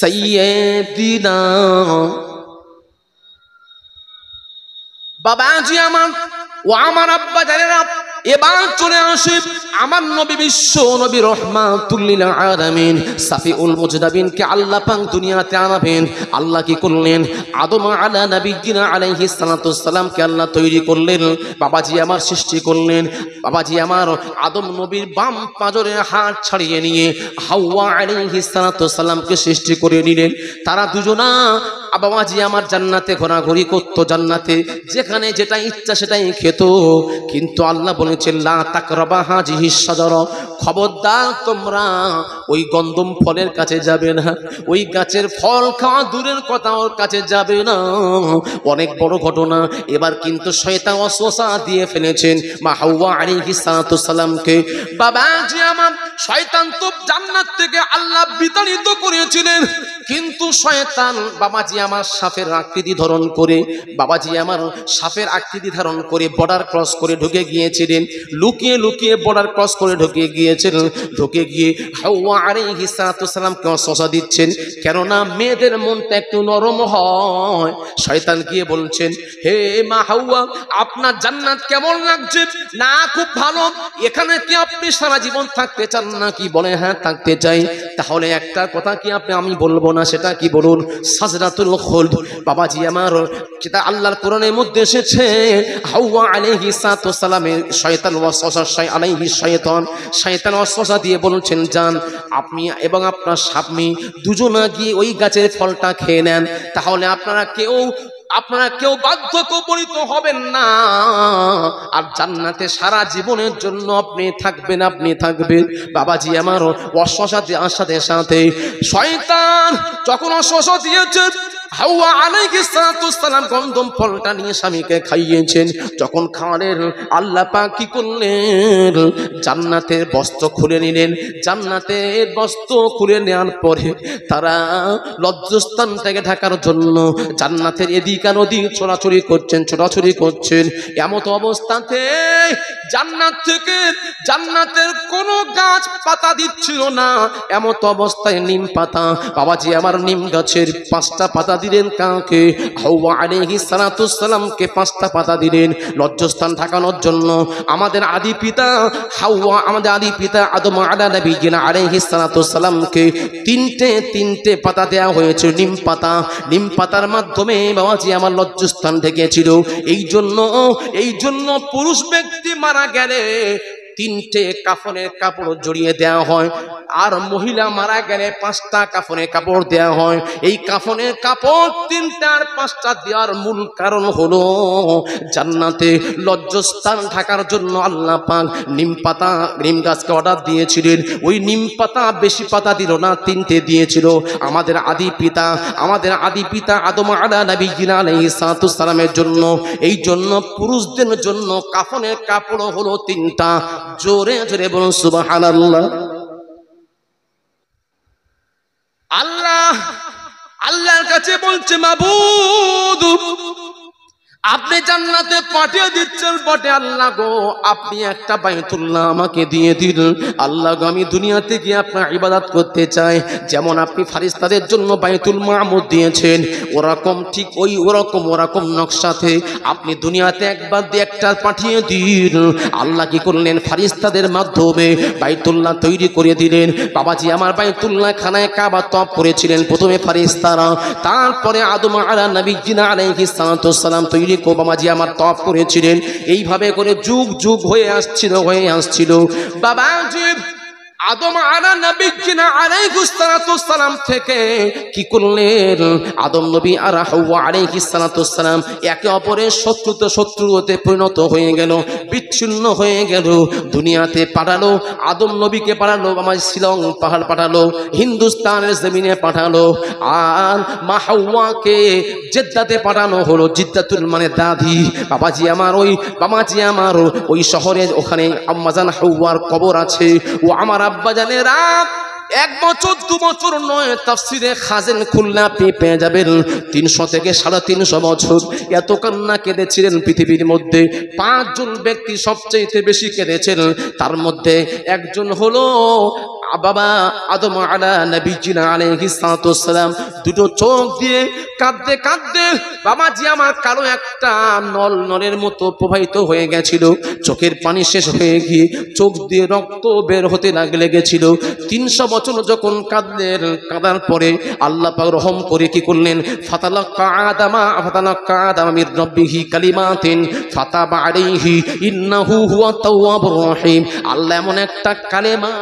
সাইয়্যিদিনা। বাবাজি আমার, ও আমার আব্বা জানেরা, এবার চলে আসে আমার নবী, বিশ্ব নবী রহমাতুল লিল আলামিন, সাফিউল মুজদাবিনকে আল্লাহ পাক দুনিয়াতে আনাবেন। আল্লাহ কি করলেন? আদম আলা নবিয়্যিনা আলাইহিস সালাতু ওয়াসসালামকে আল্লাহ তৈরি করলেন। বাবাজি আমার সৃষ্টি করলেন। বাবাজি আমার, আদম নবীর বাম পাঁজরের হাড় ছাড়িয়ে নিয়ে হাওয়া আলাইহিস সালাতু ওয়াসসালামকে সৃষ্টি করে নিলেন। তারা দুজনা বাবাজি আমার জান্নাতে ঘোরাঘুরি করতো, জান্নাতে যেখানে যেটা ইচ্ছা সেটাই খেত। কিন্তু আল্লাহ বলেছেন, লা তাকরাবা হাযিহিস শাজারা, খবরদার তোমরা ওই গন্ধম ফলের কাছে যাবে না, ওই গাছের ফল খাওয়া দূরের কথা, ওর কাছে যাবে না। অনেক বড় ঘটনা। এবার কিন্তু শয়তান ওয়াসওয়াসা দিয়ে ফেলেছেন মা হাওয়া আলাইহিস সালাতু ওয়াসসালামকে। বাবাজি আমার, শয়তান তো জান্নাত থেকে আল্লাহ বিতাড়িত করেছিলেন, কিন্তু শয়তান বাবাজি আমার সাপের আকৃতি ধারণ করে, বাবাজি আমার সাপের আকৃতি ধারণ করে বর্ডার ক্রস করে ঢুকে গিয়েছিলেন। লুকিয়ে লুকিয়ে বর্ডার ক্রস করে ঢুকে গিয়েছিলেন। ঢুকে গিয়ে হাওয়া আলাইহিস সালাতু ওয়াসসালামকে ওয়াসওয়াসা দিচ্ছেন, কেননা মেয়েদের মনটা একটু নরম হয়। শয়তান গিয়ে বলছেন, হে মা হাওয়া, আপনার জান্নাত কেমন লাগছে? না, খুব ভালো। এখানে কি আপনি সারা জীবন থাকতে চান নাকি? বলে হ্যাঁ, থাকতে চাই। তাহলে একটা কথা কি আমি বলবো না? না, সেটা কি বলুন? সাজরাতুল খুলদ। বাবাজি আমার, যেটা আল্লাহর কোরআনের মধ্যে এসেছে, হাওয়া আলাইহিস সালামের শয়তান ওয়াসওয়াসা শয়তান ওয়াসওয়াসা দিয়ে বলছেন, যান আপনি এবং আপনার স্বামী দুজনা গিয়ে ওই গাছের ফলটা খেয়ে নেন, তাহলে আপনারা কেউ বাধ্যকপরিত হবেন না, আর জান্নাতে সারা জীবনের জন্য আপনি থাকবেন। বাবাজি আমার, ওয়াসওয়াসা দেওয়ার সাথে সাথে শয়তান যখন ওয়াসওয়াসা দিয়েছে, হাওয়া আলাইহিস সালাম গন্ধম ফলটা নিয়ে স্বামীকে খাইয়েছেন। যখন খাওয়ালেন, আল্লাহ পাক কি করলেন? জান্নাতের বস্ত্র খুলে নিলেন। জান্নাতের বস্ত্র খুলে নেওয়ার পরে তারা লজ্জাস্থানটাকে ঢাকার জন্য জান্নাতের এদিক আর ওদিক ছোড়াছুড়ি করছেন। এমত অবস্থাতে জান্নাত থেকে জান্নাতের কোনো গাছ পাতা দিচ্ছিল না। এমত অবস্থায় নিম পাতা, বাবাজি আমার, নিম গাছের 5টা পাতা দিলেন কাকে? হাওয়া আলাইহিস সালামকে 5টা পাতা দিলেন লজ্জাস্থান ঢাকানোর জন্য। আমাদের আদি পিতা আদম আলাইহিস সালামকে তিনটে পাতা দেওয়া হয়েছে, নিম পাতার মাধ্যমে বাবাজি আমার লজ্জাস্থান ঢেকেছিল। এই জন্য পুরুষ ব্যক্তি মারা গেলে 3টে কাফনের কাপড় জড়িয়ে দেওয়া হয়, আর মহিলা মারা গেলে 5টা কাফনের কাপড় দেওয়া হয়। এই কাফনের কাপড় 3টা আর 5টা দেওয়ার মূল কারণ হলো জান্নাতে লজ্জাস্থান ঢাকার জন্য আল্লাহ পাক নিম গাছকে অর্ডার দিয়েছিলেন। ওই নিম পাতা বেশি পাতা দিল না, 3টে দিয়েছিল। আমাদের আদি পিতা আদম আলাইহিস সালামের জন্য, এই জন্য পুরুষদের জন্য কাফনের কাপড় হলো 3টা। জোরে জোরে বলুন সুবহানাল্লাহ। আল্লাহর কাছে বলছে, মাবুদ আপনি জান্নাতে পাঠিয়ে দিচ্ছেন বটে, আল্লাহ গো আপনি একটা বাইতুল্লাহ আমাকে দিয়ে দিন। আল্লাহ গো, আমি দুনিয়াতে গিয়ে আপনার ইবাদত করতে চাই। যেমন আপনি ফারিস্তাদের জন্য বাইতুল মামুর দিয়েছেন, ওরকম নকশাতে আপনি দুনিয়াতে একবার দিয়ে একটা পাঠিয়ে দিন। আল্লাহ কি করলেন? ফারিস্তাদের মাধ্যমে বাইতুল্লাহ তৈরি করে দিলেন। বাবাজি আমার, বাইতুল্লাহ খানায় কাবা তওয়াফ করেছিলেন প্রথমে ফারিস্তারা, তারপরে আদম আলাইহিস সালাম তৈরি বাবাজি আমার তওয়াফ করেছিলেন। এইভাবে করে যুগ হয়ে আসছিল বাবাজি। আদম আলাইহিস সালাম থেকে কি করলেন? আদম নবী আর হাওয়া আলাইহিস সালাম একে অপরের শত্রুতে পরিণত হয়ে গেল, বিচ্ছিন্ন হয়ে গেল। দুনিয়াতে পাঠালো, আদম নবীকে পাঠালো আমার শিলং পাহাড় পাঠালো, হিন্দুস্তানের জমিনে পাঠালো, আর মা হাওয়াকে জেদ্দাতে পাঠানো হলো। জিদ্দাতুল মানে দাদি। বাবাজি আমার, ওই শহরে ওখানে আম্মাজান হাওয়ার কবর আছে। ও আমার আব্বাজানেরা 1 বছর 2 বছর নয়, তাফসিরে খাজেন খুলনা আপনি পেয়ে যাবেন 300 থেকে 350 বছর এত কান্না কেঁদেছিলেন পৃথিবীর মধ্যে। 5 জন ব্যক্তি সবচেয়ে বেশি কেঁদেছেন, তার মধ্যে একজন হলো বাবা আদম আলাইহিস সালাম। 2টো চোখ দিয়ে কাঁদতে বাবাজি আমার কালো একটা নলের মতো প্রবাহিত হয়ে গেছিল। চোখের পানি শেষ হয়ে গিয়ে চোখ দিয়ে রক্ত বের হতে লেগেছিল। 300 বছর যখন কাঁদার পরে আল্লাহ পাক রহম করে কি করলেন? ফাতালাক্কা আদাম মির রাব্বিহি কালিমাতিন ফাতাবা আলাইহি ইন্নাহু হুয়া তাওয়াবুর রহিম। আল্লাহ এমন একটা কালেমা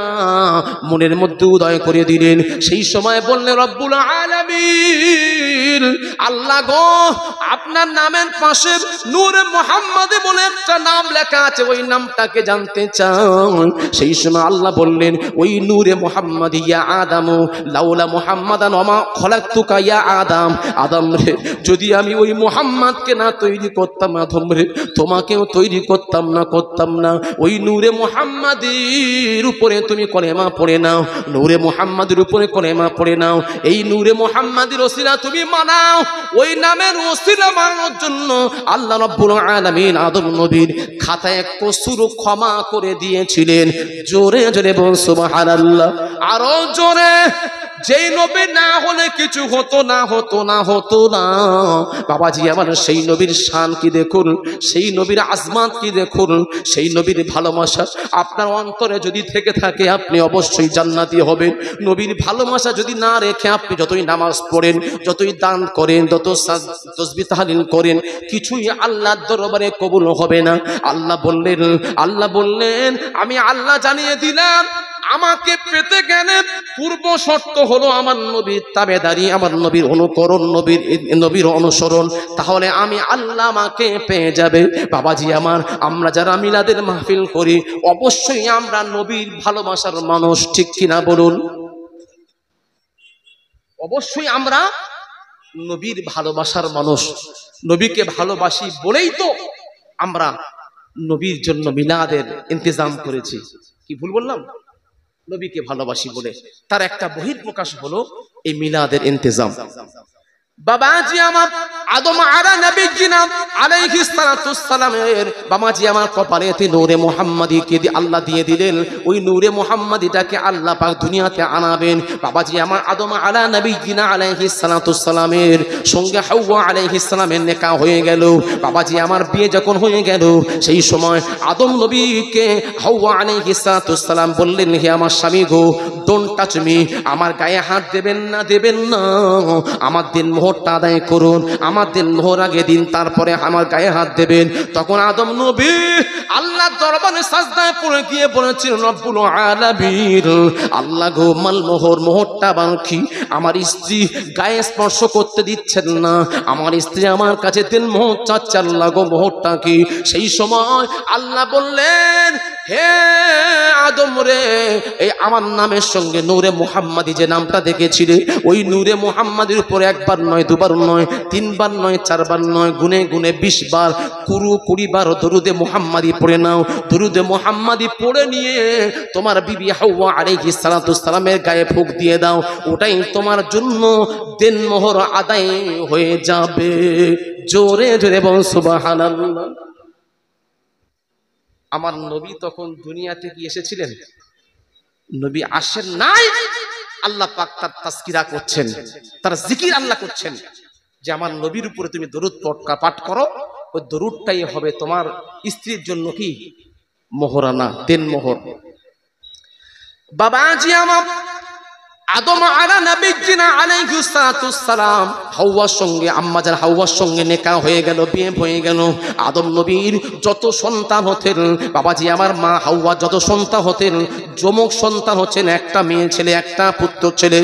মনের মধ্যে উদয় করে দিলেন। সেই সময় বললেন, রব্বুল আলামিন, আল্লাহ গো আপনার নামের পাশে নূরে মুহাম্মদ বলে একটা নাম লেখা আছে, ওই নামটাকে জানতে চাই। সেই সময় আল্লাহ বললেন, ওই নূরে মুহাম্মদ, ইয়া আদম লাউলা মুহাম্মাদান ওমা খলাকতুকা ইয়া আদম। আদম রে, যদি আমি ওই মুহাম্মদকে না তৈরি করতাম, আদম রে তোমাকেও তৈরি করতাম না। ওই নূরে মুহাম্মাদের উপরে তুমি কলেমা পড়ে নাও, নূরে মুহাম্মাদের উপরে কলেমা পড়ে নাও। এই নূরে মুহাম্মাদের ওসিলা তুমি মানাও। ওই নামের ওসিলা মানানোর জন্য আল্লাহ রাব্বুল আলামিন আদম নবীর খাতায় 1 কসুর ক্ষমা করে দিয়েছিলেন। জোরে জোরে বল সুবহানাল্লাহ। আরো জোরে যেই নবী না হলে কিছু হতো না বাবাজি আমার, সেই নবীর শান কি দেখুন, সেই নবীর আজমাত কি দেখুন, সেই নবীর ভালোবাসা আপনার অন্তরে যদি থেকে থাকে আপনি অবশ্যই জান্নাতি হবেন। নবীর ভালোবাসা যদি না রেখে আপনি যতই নামাজ পড়েন, যতই দান করেন, যত তাসবিহ তাহলিল করেন, কিছুই আল্লাহর দরবারে কবুল হবে না। আল্লাহ বললেন আমি আল্লাহ জানিয়ে দিলাম, আমাকে পেতে গেলে পূর্ব শর্ত হলো আমার নবীর তাবেদারি, আমার নবীর অনুকরণ, নবীর অনুসরণ, তাহলে আমি আল্লাহ আমাকে পেয়ে যাবে। বাবাজি আমার, আমরা যারা মিলাদের মাহফিল করি অবশ্যই আমরা নবীর ভালোবাসার মানুষ, ঠিক কিনা বলুন? অবশ্যই আমরা নবীর ভালোবাসার মানুষ। নবীকে ভালোবাসি বলেই তো আমরা নবীর জন্য মিলাদের ইন্তজাম করেছি। কি ভুল বললাম? নবীকে ভালোবাসি বলে তার একটা বহিঃপ্রকাশ হলো এই মিলাদের ইন্তজাম। বাবাজি আমার, আদম আরা নবীজিনা আলাইহিস সালাতুস সালামের বাবাজি আমার কপালেতে নূরে মুহাম্মাদিকে আল্লাহ দিয়ে দিলেন। ওই নূরে মুহাম্মাদিটাকে আল্লাহ পাক দুনিয়াতে আনাবেন। বাবাজি আমার, আদম আলা নবীজিনা আলাইহিস সালাতুস সালামের সঙ্গে হাওয়া আলাইহিস সালামের নিকাহ হয়ে গেল। বাবাজি আমার, বিয়ে যখন হয়ে গেল সেই সময় আদম নবীকে হাওয়া আলাইহিস সালাতুস সালাম বললেন, হে আমার স্বামী গো, ডোন্ট টাচ মি, আমার গায়ে হাত দেবেন না, আমার দিন মোহরটা আদায় করুন, আমার দিন মোহর আগে দিন, তারপরে আমার গায়ে হাত দেবেন। তখন আদম নবী আল্লাহর দরবারে সাজদায় পড়ে গিয়ে বলেছেন, রব্বুল আলামিন, আল্লাহ গো, মাল মোহরটা বাকি, আমার স্ত্রী গায়ে স্পর্শ করতে দিচ্ছেন না, আমার স্ত্রী আমার কাছে দিন মোহর চাচ্ছে, আল্লাহ গো মোহরটা কি? সেই সময় আল্লাহ বললেন, হে আদম রে, এই আমার নামের সঙ্গে নূরে মুহাম্মাদি যে নামটা দেখেছিলে, ওই নূরে মুহাম্মাদির উপরে একবার নয়, দুবার নয়, তিনবার নয়, চারবার নয়, গুনে 20 বার 20 বার দরুদে মুহাম্মাদি পড়ে নাও। দরুদে মুহাম্মাদি পড়ে নিয়ে তোমার বিবি হাওয়া আলাইহিস সালাতুস সালামের গায়ে ফুঁক দিয়ে দাও, ওটাই তোমার জন্য দেন মোহর আদায় হয়ে যাবে। জোরে জোরে বল সুবহানাল্লাহ। আমার নবী তখন দুনিয়াতে কি এসেছিলেন? নবী আসেন নাই। আল্লাহ পাক তার তাজকিরা করছেন, তার জিকির আল্লাহ করছেন যে আমার নবীর উপরে তুমি দরুদ পাঠ করো, ওই দরুদটাই হবে তোমার স্ত্রীর জন্য কি মোহরানা, দেন মোহর। বাবাজি আমার, আদম আলা নবীজিনা আলাইহিস সালাতুস সালাম হাওয়ার সঙ্গে, আম্মাজান হাওয়ার সঙ্গে নিকাহ হয়ে গেল, বিয়ে হয়ে গেল। আদম নবীর যত সন্তান হতেন, বাবাজি আমার, মা হাওয়া যত সন্তান হতেন, যমক সন্তান হচ্ছেন একটা মেয়ে ছেলে, একটা পুত্র ছেলে,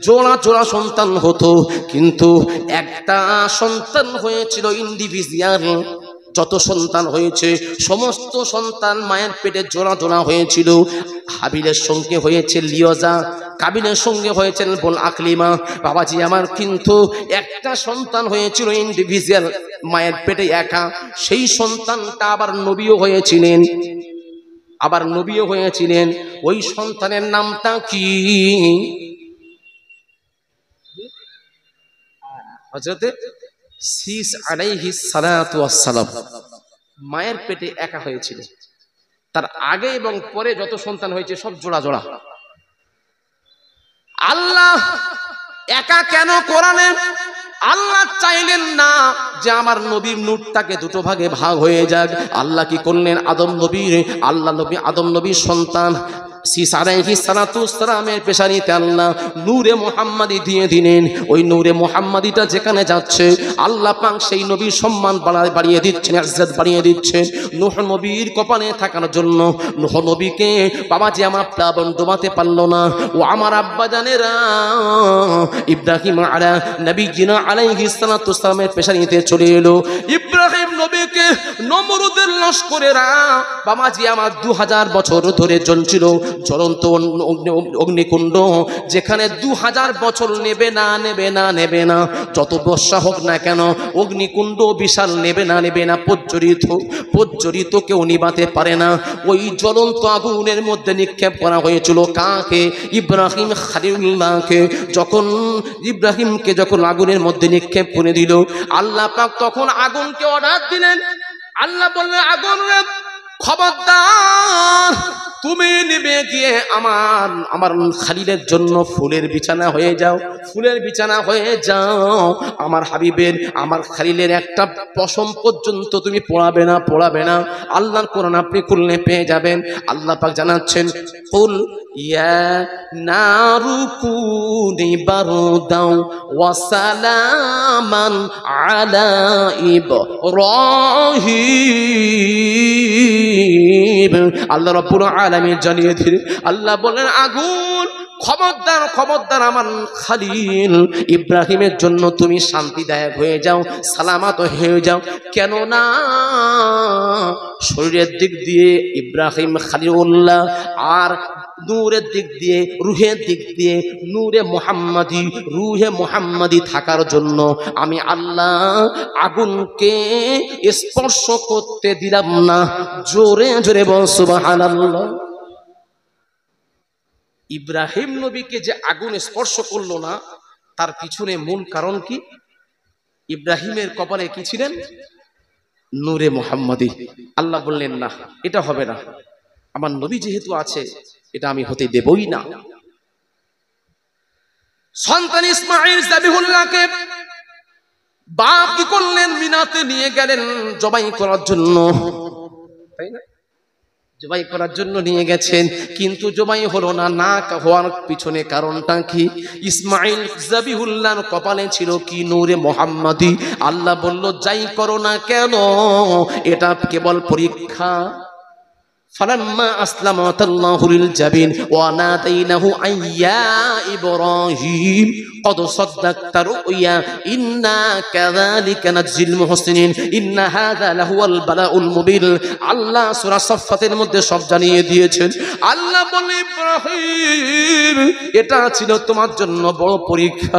জোড়া সন্তান হতো, কিন্তু একটা সন্তান হয়েছিল ইন্ডিভিজুয়াল। যত সন্তান হয়েছে সমস্ত সন্তান মায়ের পেটে জোড়া হয়েছিল। হাবিলের সঙ্গে হয়েছে লিওজা, কাবিলের সঙ্গে হয়েছেন বোন আকলিমা। বাবাজি আমার, কিন্তু একটা সন্তান হয়েছিল ইন্ডিভিজুয়াল, মায়ের পেটে একা। সেই সন্তানটা আবার নবীও হয়েছিলেন। ওই সন্তানের নামটা কি? হযরতে শীস আলাইহিস সালাতু ওয়াস সালাম মায়ের পেটে একা হয়েছিল। তার আগে এবং পরে যত সন্তান হয়েছে সব জোড়া। আল্লাহ একা কেন কোরআনে? আল্লাহ চাইলেন না যে আমার নবীর নূরটাকে দুটো ভাগে ভাগ হয়ে যাক। আল্লাহ কি করলেন? আদম নবীর সন্তান শীস আলাইহিস সালাতুস সালামের পেশানিতে আল্লাহ নূরে মুহাম্মাদি দিয়ে দিলেন। ওই নূরে মুহাম্মাদিটা যেখানে যাচ্ছে আল্লাহ পাক সেই নবীর সম্মান বাড়িয়ে দিচ্ছেন, ইজ্জত বাড়িয়ে দিচ্ছেন। নূহ নবীর কপালে থাকার জন্য নূহ নবীকে বাবাজি আমার প্লাবন ডোবাতে পারলো না। ও আমার আব্বা জানেরা, ইব্রাহিম আলা নবীজিনা আলাইহিস সালাতুস সালামের পেশানিতে চলে এলো। ইব্রাহিম নবীকে নমরুদের লস্করেরা বাবাজি আমার 2000 বছর ধরে জ্বলছিল জ্বলন্ত অগ্নিকুণ্ড, যেখানে 2000 বছর নেবে না, যত বর্ষা হোক না কেন অগ্নিকুণ্ড বিশাল নেবে না, প্রজ্বলিত কেউ নিবাতে পারে না। ওই জ্বলন্ত আগুনের মধ্যে নিক্ষেপ করা হয়েছিল কাকে? ইব্রাহিম খলিলুল্লাহকে। যখন ইব্রাহিমকে আগুনের মধ্যে নিক্ষেপ করে দিল, আল্লাহ পাক তখন আগুনকে অর্ডার দিলেন। আল্লাহ বললেন, আগুন খবরদার তুমি নেমে গিয়ে আমার খালিলের জন্য ফুলের বিছানা হয়ে যাও, ফুলের বিছানা হয়ে যাও। আমার হাবিবের, আমার খালিলের একটা পশম পর্যন্ত তুমি পোড়াবে না। আল্লাহর কোরআন আপনি খুললে পেয়ে যাবেন। আল্লাহ পাক জানাচ্ছেন, কুল ইয়া নারু কুনি বারদাও ওয়া সালামান আলা ইব্রাহিম। আল্লাহ রাব্বুল আলামিন জানিয়ে দিলেন, আল্লাহ বলেন, আগুন খবরদার আমার খালিল ইব্রাহিমের জন্য তুমি শান্তিদায়ক হয়ে যাও, সালামত হয়ে যাও। কেননা শরীরের দিক দিয়ে ইব্রাহিম খলিলুল্লাহ, আর নূরের দিক দিয়ে, রুহের দিক দিয়ে নূরে মুহাম্মাদি থাকার জন্য আমি আল্লাহ আগুনকে স্পর্শ করতে দিলাম না। জোরে জোরে বল সুবহানাল্লাহ। ইব্রাহিম নবীকে যে আগুন স্পর্শ করলো না, তার পিছনে মূল কারণ কি? ইব্রাহিমের কপালে কি ছিলেন? নূরে মুহাম্মাদি। আল্লাহ বললেন, না, এটা হবে না, আমার নবী যেহেতু আছে, এটা আমি হতে দেবই না। সন্তান ইসমাঈল যাবিহুল্লাহকে বাপ কি করলেন? মিনাতে নিয়ে গেলেন জবাই করার জন্য, তাই না? জবাই করার জন্য নিয়ে গেছেন, কিন্তু জবাই হলো না। না হওয়ার পিছনে কারণটা কি? ইসমাঈল যাবিহুল্লাহর কপালে ছিল কি? নূরে মুহাম্মাদি। আল্লাহ বলল, যাই করো না কেন, এটা কেবল পরীক্ষা। ফালাম্মা আসলামা তাল্লাহু লিল জাবিন ওয়া নাদাইনাহু আইয়া ইব্রাহিম কদ সাদ্দাকতা রুইয়া ইন্না কাযালিকা নাজিল মুহসিনিন ইন্না হাযা লাহুয়াল বালাউল মুবিন। আল্লাহ সূরা সাফফাতের মধ্যে সব জানিয়ে দিয়েছেন। আল্লাহ বলে, ইব্রাহিম, এটা ছিল তোমার জন্য বড় পরীক্ষা।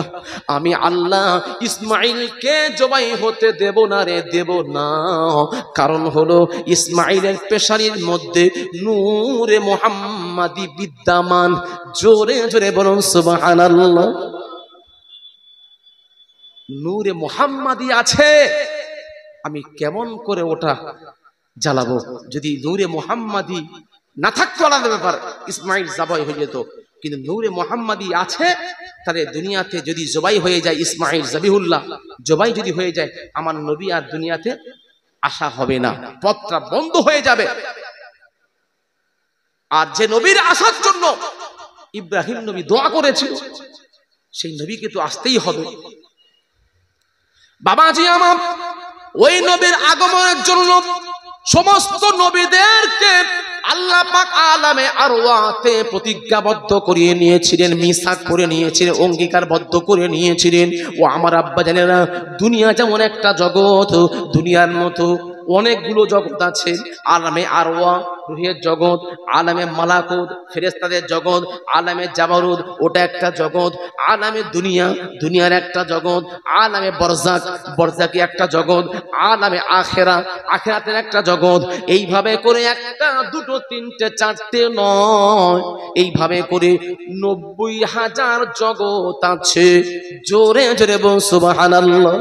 আমি আল্লাহ ইসমাঈলকে জবাই হতে দেব না রে, দেব না। কারণ হলো ইসমাঈলের পেশারির মধ্যে নূরে মুহাম্মাদি বিদ্যমান। জোরে জোরে বলুন সুবহানাল্লাহ। নূরে মুহাম্মাদি আছে, আমি কেমন করে ওটা জ্বালাবো? যদি নূরে মুহাম্মাদি না থাকতো আলাদা ব্যাপার, ইসমাঈল জবাই হয়ে যেত। কিন্তু নূরে মুহাম্মাদি আছে, তাহলে দুনিয়াতে যদি জবাই হয়ে যায়, ইসমাঈল যাবিহুল্লাহ জবাই যদি হয়ে যায়, আমার নবী আর দুনিয়াতে আসা হবে না, পথটা বন্ধ হয়ে যাবে। আর যে নবীর আসার জন্য ইব্রাহিম নবী দোয়া করেছিল, সেই নবীকে তো আসতেই হবে। বাবাজি আমার, ওই নবীর আগমনের জন্য সমস্ত নবীদেরকে আল্লাহ পাক আলামে আরওয়াতে প্রতিজ্ঞাবদ্ধ করিয়ে নিয়েছিলেন, মিসাক করে নিয়েছিলেন, অঙ্গীকারবদ্ধ করে নিয়েছিলেন। ও আমার আব্বা জানেরা, দুনিয়া যেমন একটা জগৎ, দুনিয়ার মতো অনেকগুলো জগৎ আছে। আলামে আরওয়া রুহের জগৎ, আলামে মালাকুত ফেরেশতাদের জগৎ, আলামে জাবারুদ ওটা একটা জগৎ, আলামে দুনিয়া দুনিয়ার একটা জগৎ, আলামে বরজাক বরজাকি একটা জগৎ, আলামে আখেরা আখেরাতের একটা জগৎ। এইভাবে করে একটা, দুটো, তিনটে, চারটে নয়, এইভাবে করে ৯০,০০০ জগৎ আছে। জোরে জোরে বল সুবহানাল্লাহ।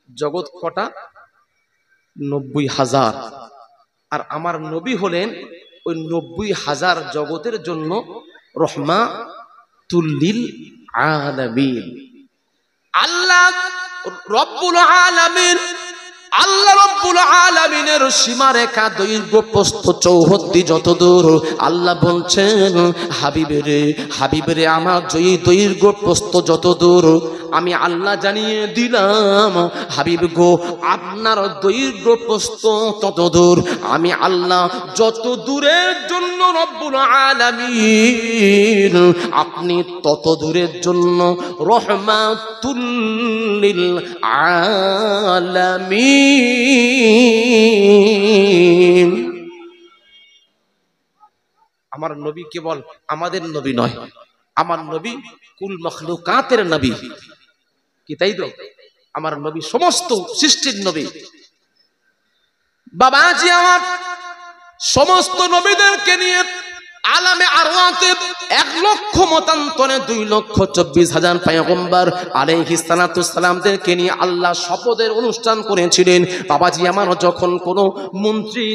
জগৎ কটা? ৯০,০০০। আর আমার নবী হলেন ওই ৯০,০০০ জগতের জন্য রাহমাতুল লিল আলামিন। আল্লাহ রব্বুল আলামিন, আল্লাহ রব্বুল আলামিনের সীমারেখা দৈর্ঘ্য প্রস্থ ৭৪ যত দূর। আল্লাহ বলছেন, হাবিবেরে আমার দৈর্ঘ্য প্রস্থ যত দূর আমি আল্লাহ জানিয়ে দিলাম। হাবিব গো, আপনার দৈর্ঘ্য প্রস্থ তত দূর আমি আল্লাহ যত দূরের জন্য রব্বুল আলামিন, আপনি তত দূরের জন্য রাহমাতুল লিল আলামিন। আমার নবী কেবল আমাদের নবী নয়, আমার নবী কুল মখলুকাতের নবী। কি তাই তো? আমার নবী সমস্ত সৃষ্টির নবী। বাবাজি আমার, সমস্ত নবীদেরকে নিয়ে আলামে আরওয়াতে 1,00,000 মতান্তরে 2,24,000 পয়গম্বর আলাইহিস সালাতু সালামদেরকে নিয়ে আল্লাহ শপথের অনুষ্ঠান করেছিলেন। বাবাজি আমার যখন কোনো মন্ত্রী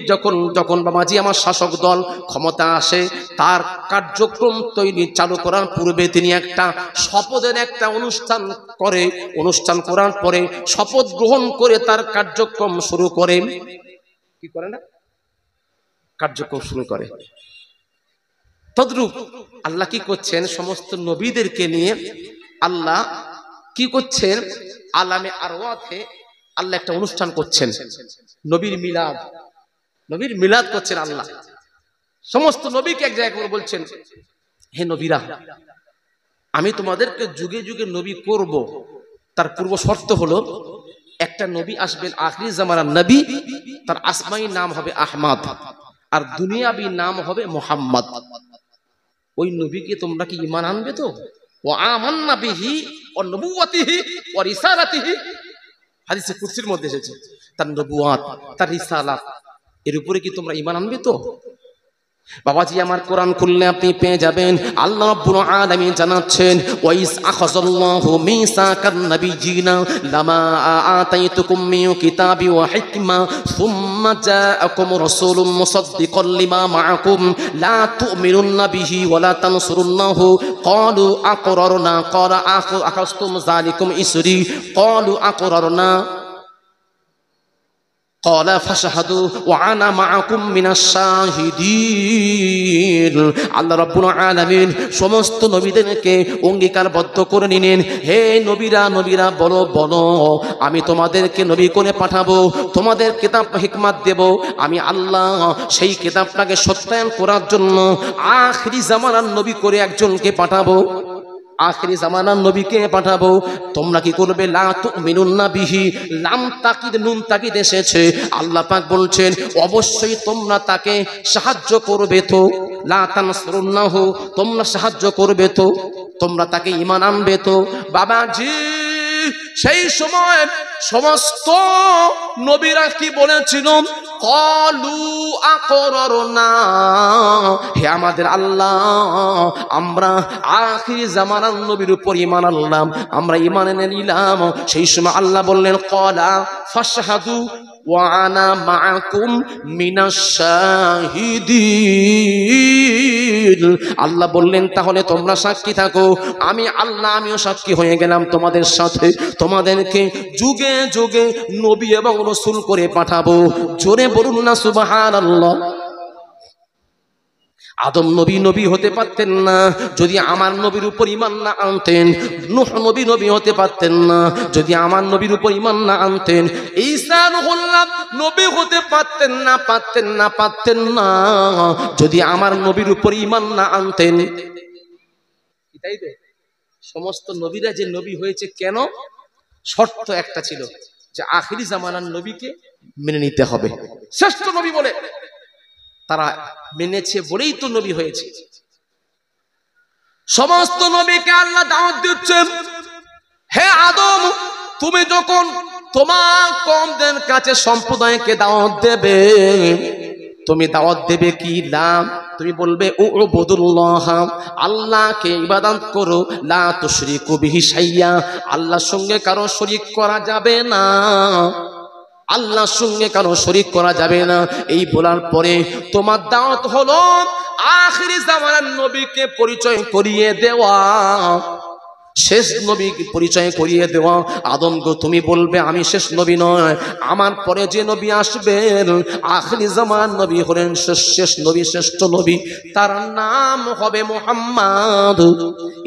যখন বাবাজি আমার শাসক দল ক্ষমতা আসে, তার কার্যক্রম তৈরি চালু করার পূর্বে তিনি একটা শপথের একটা অনুষ্ঠান করে, অনুষ্ঠান করার পরে শপথ গ্রহণ করে তার কার্যক্রম শুরু করে। কি করে না, কার্যক্রম শুরু করে। তদ্রূপ আল্লাহ কি করছেন, সমস্ত নবীদেরকে নিয়ে আল্লাহ কি করছেন, আলামে আরওয়াতে আল্লাহ একটা অনুষ্ঠান করছেন, নবীর মিলাদ করছেন আল্লাহ। সমস্ত নবীকে এক জায়গায় করে বলছেন, হে নবীরা, আমি তোমাদেরকে যুগে যুগে নবী করব, তার পূর্ব শর্ত হলো একটা নবী আসবেন আখিরি জামানার নবী, তার আসমাই নাম হবে আহমদ, আর দুনিয়াবি নাম হবে মুহাম্মদ। ওই নবীকে তোমরা কি ঈমান আনবে তো? ওয়া আমান্না বিহি ওয়া নবুওয়াতিহি ওয়া রিসালাতিহি, হাদিসে কুরসির মধ্যে এসেছে, তার নবুয়াত, তার রিসালাত, এর উপরে কি তোমরা ঈমান আনবে তো? বাবাজি আমার কোরআন খুললে আপনি পেয়ে যাবেন আল্লাহ রাব্বুল আলামিন জানাচ্ছেন, ওয়াইস আখাযাল্লাহু মিসাকান নাবিয়্যিনা লামা আতাইতুকুম মিন কিতাবি ওয়া হিকমা সুম্মা জাআকুম রাসূলুম মুসাদ্দিকাল লিমা মাআকুম লা তু'মিনুন্না বিহি ওয়া লা তানসুরুন্নাহু ক্বালু আকরারনা ক্বালা আখাযতুম যালিকুম ইসরি ক্বালু আকরারনা ক্বালা ফাশহাদু ওয়া আনা মাআকুম মিনাশ শাহিদিন। আল্লাহ রাব্বুল আলামিন সমস্ত নবীদেরকে অঙ্গীকারবদ্ধ করে নিলেন, হে নবীরা বলো আমি তোমাদেরকে নবী করে পাঠাবো, তোমাদের কিতাব হিকমত দেব, আমি আল্লাহ সেই কিতাবটাকে সত্যায়ন করার জন্য আখিরি জামানার নবী করে একজনকে পাঠাবো, আখিরি জামানার নবীকে পাঠাবো। তোমরা কি করবে? লা তুমিনুন্না বিহি, লাম তাকিদ নুন তাকিদ এসেছে, আল্লাহ পাক বলছেন অবশ্যই তোমরা তাকে সাহায্য করবে তো, লা তানসুরুন্নাহু, তোমরা সাহায্য করবে তো, তোমরা তাকে ঈমান আনবে তো। বাবাজি সেই সময় সমস্ত নবীরা কি বলেছিল? ক্বালু আকরারনা, হে আমাদের আল্লাহ, আমরা আখিরি জামানার নবীর উপর ঈমান আনলাম, আমরা ঈমান এনে নিলাম। সেই সময় আল্লাহ বললেন, ক্বালা ফাশহাদু ওয়া আনা মাআকুম মিনাশ শাহিদিন। আল্লাহ বললেন তাহলে তোমরা সাক্ষী থাকো, আমি আল্লাহ আমিও সাক্ষী হয়ে গেলাম তোমাদের সাথে, তোমাদেরকে যুগে যুগে নবী এবং রাসূল করে পাঠাবো। জোরে বলুন না সুবহানাল্লাহ। আদম নবী হতে পারতেন না যদি আমার নবীর উপর ঈমান না আনতেন, নূহ নবী হতে পারতেন না যদি আমার নবীর উপর ঈমান না আনতেন, ঈসা রূহুল্লাহ নবী হতে পারতেন না যদি আমার নবীর উপর ঈমান না আনতেন। তাই তো সমস্ত নবীরা যে নবী হয়েছে কেন? শর্ত একটা ছিল যে আখিরি জামানার নবীকে মেনে নিতে হবে, শ্রেষ্ঠ নবী বলে তারা মেনেছে বলেই তো নবী হয়েছে। সমস্ত নবীকে আল্লাহ দাওয়াত দিচ্ছেন, হে আদম, তুমি যখন তোমার কওমদের কাছে সম্প্রদায়কে দাওয়াত দেবে, তুমি দাওয়াত দেবে কি? নাম তুমি বলবে উবুদুল্লাহ, আল্লাহকে ইবাদত করো, লা তুশরিকু বিহি শাইয়্যা, আল্লাহর সঙ্গে কারো শরীক করা যাবে না, আল্লাহর সঙ্গে কারো শরীক করা যাবে না। এই বলার পরে তোমার দাওয়াত হলো আখিরি জামানার নবীকে পরিচয় করিয়ে দেওয়া, শেষ নবীকে পরিচয় করিয়ে দেওয়া। আদম গো তুমি বলবে আমি শেষ নবী নয়, আমার পরে যে নবী আসবেন আখিরি জামানার নবী হলেন শেষ নবী, শ্রেষ্ঠ নবী, তার নাম হবে মুহাম্মদ।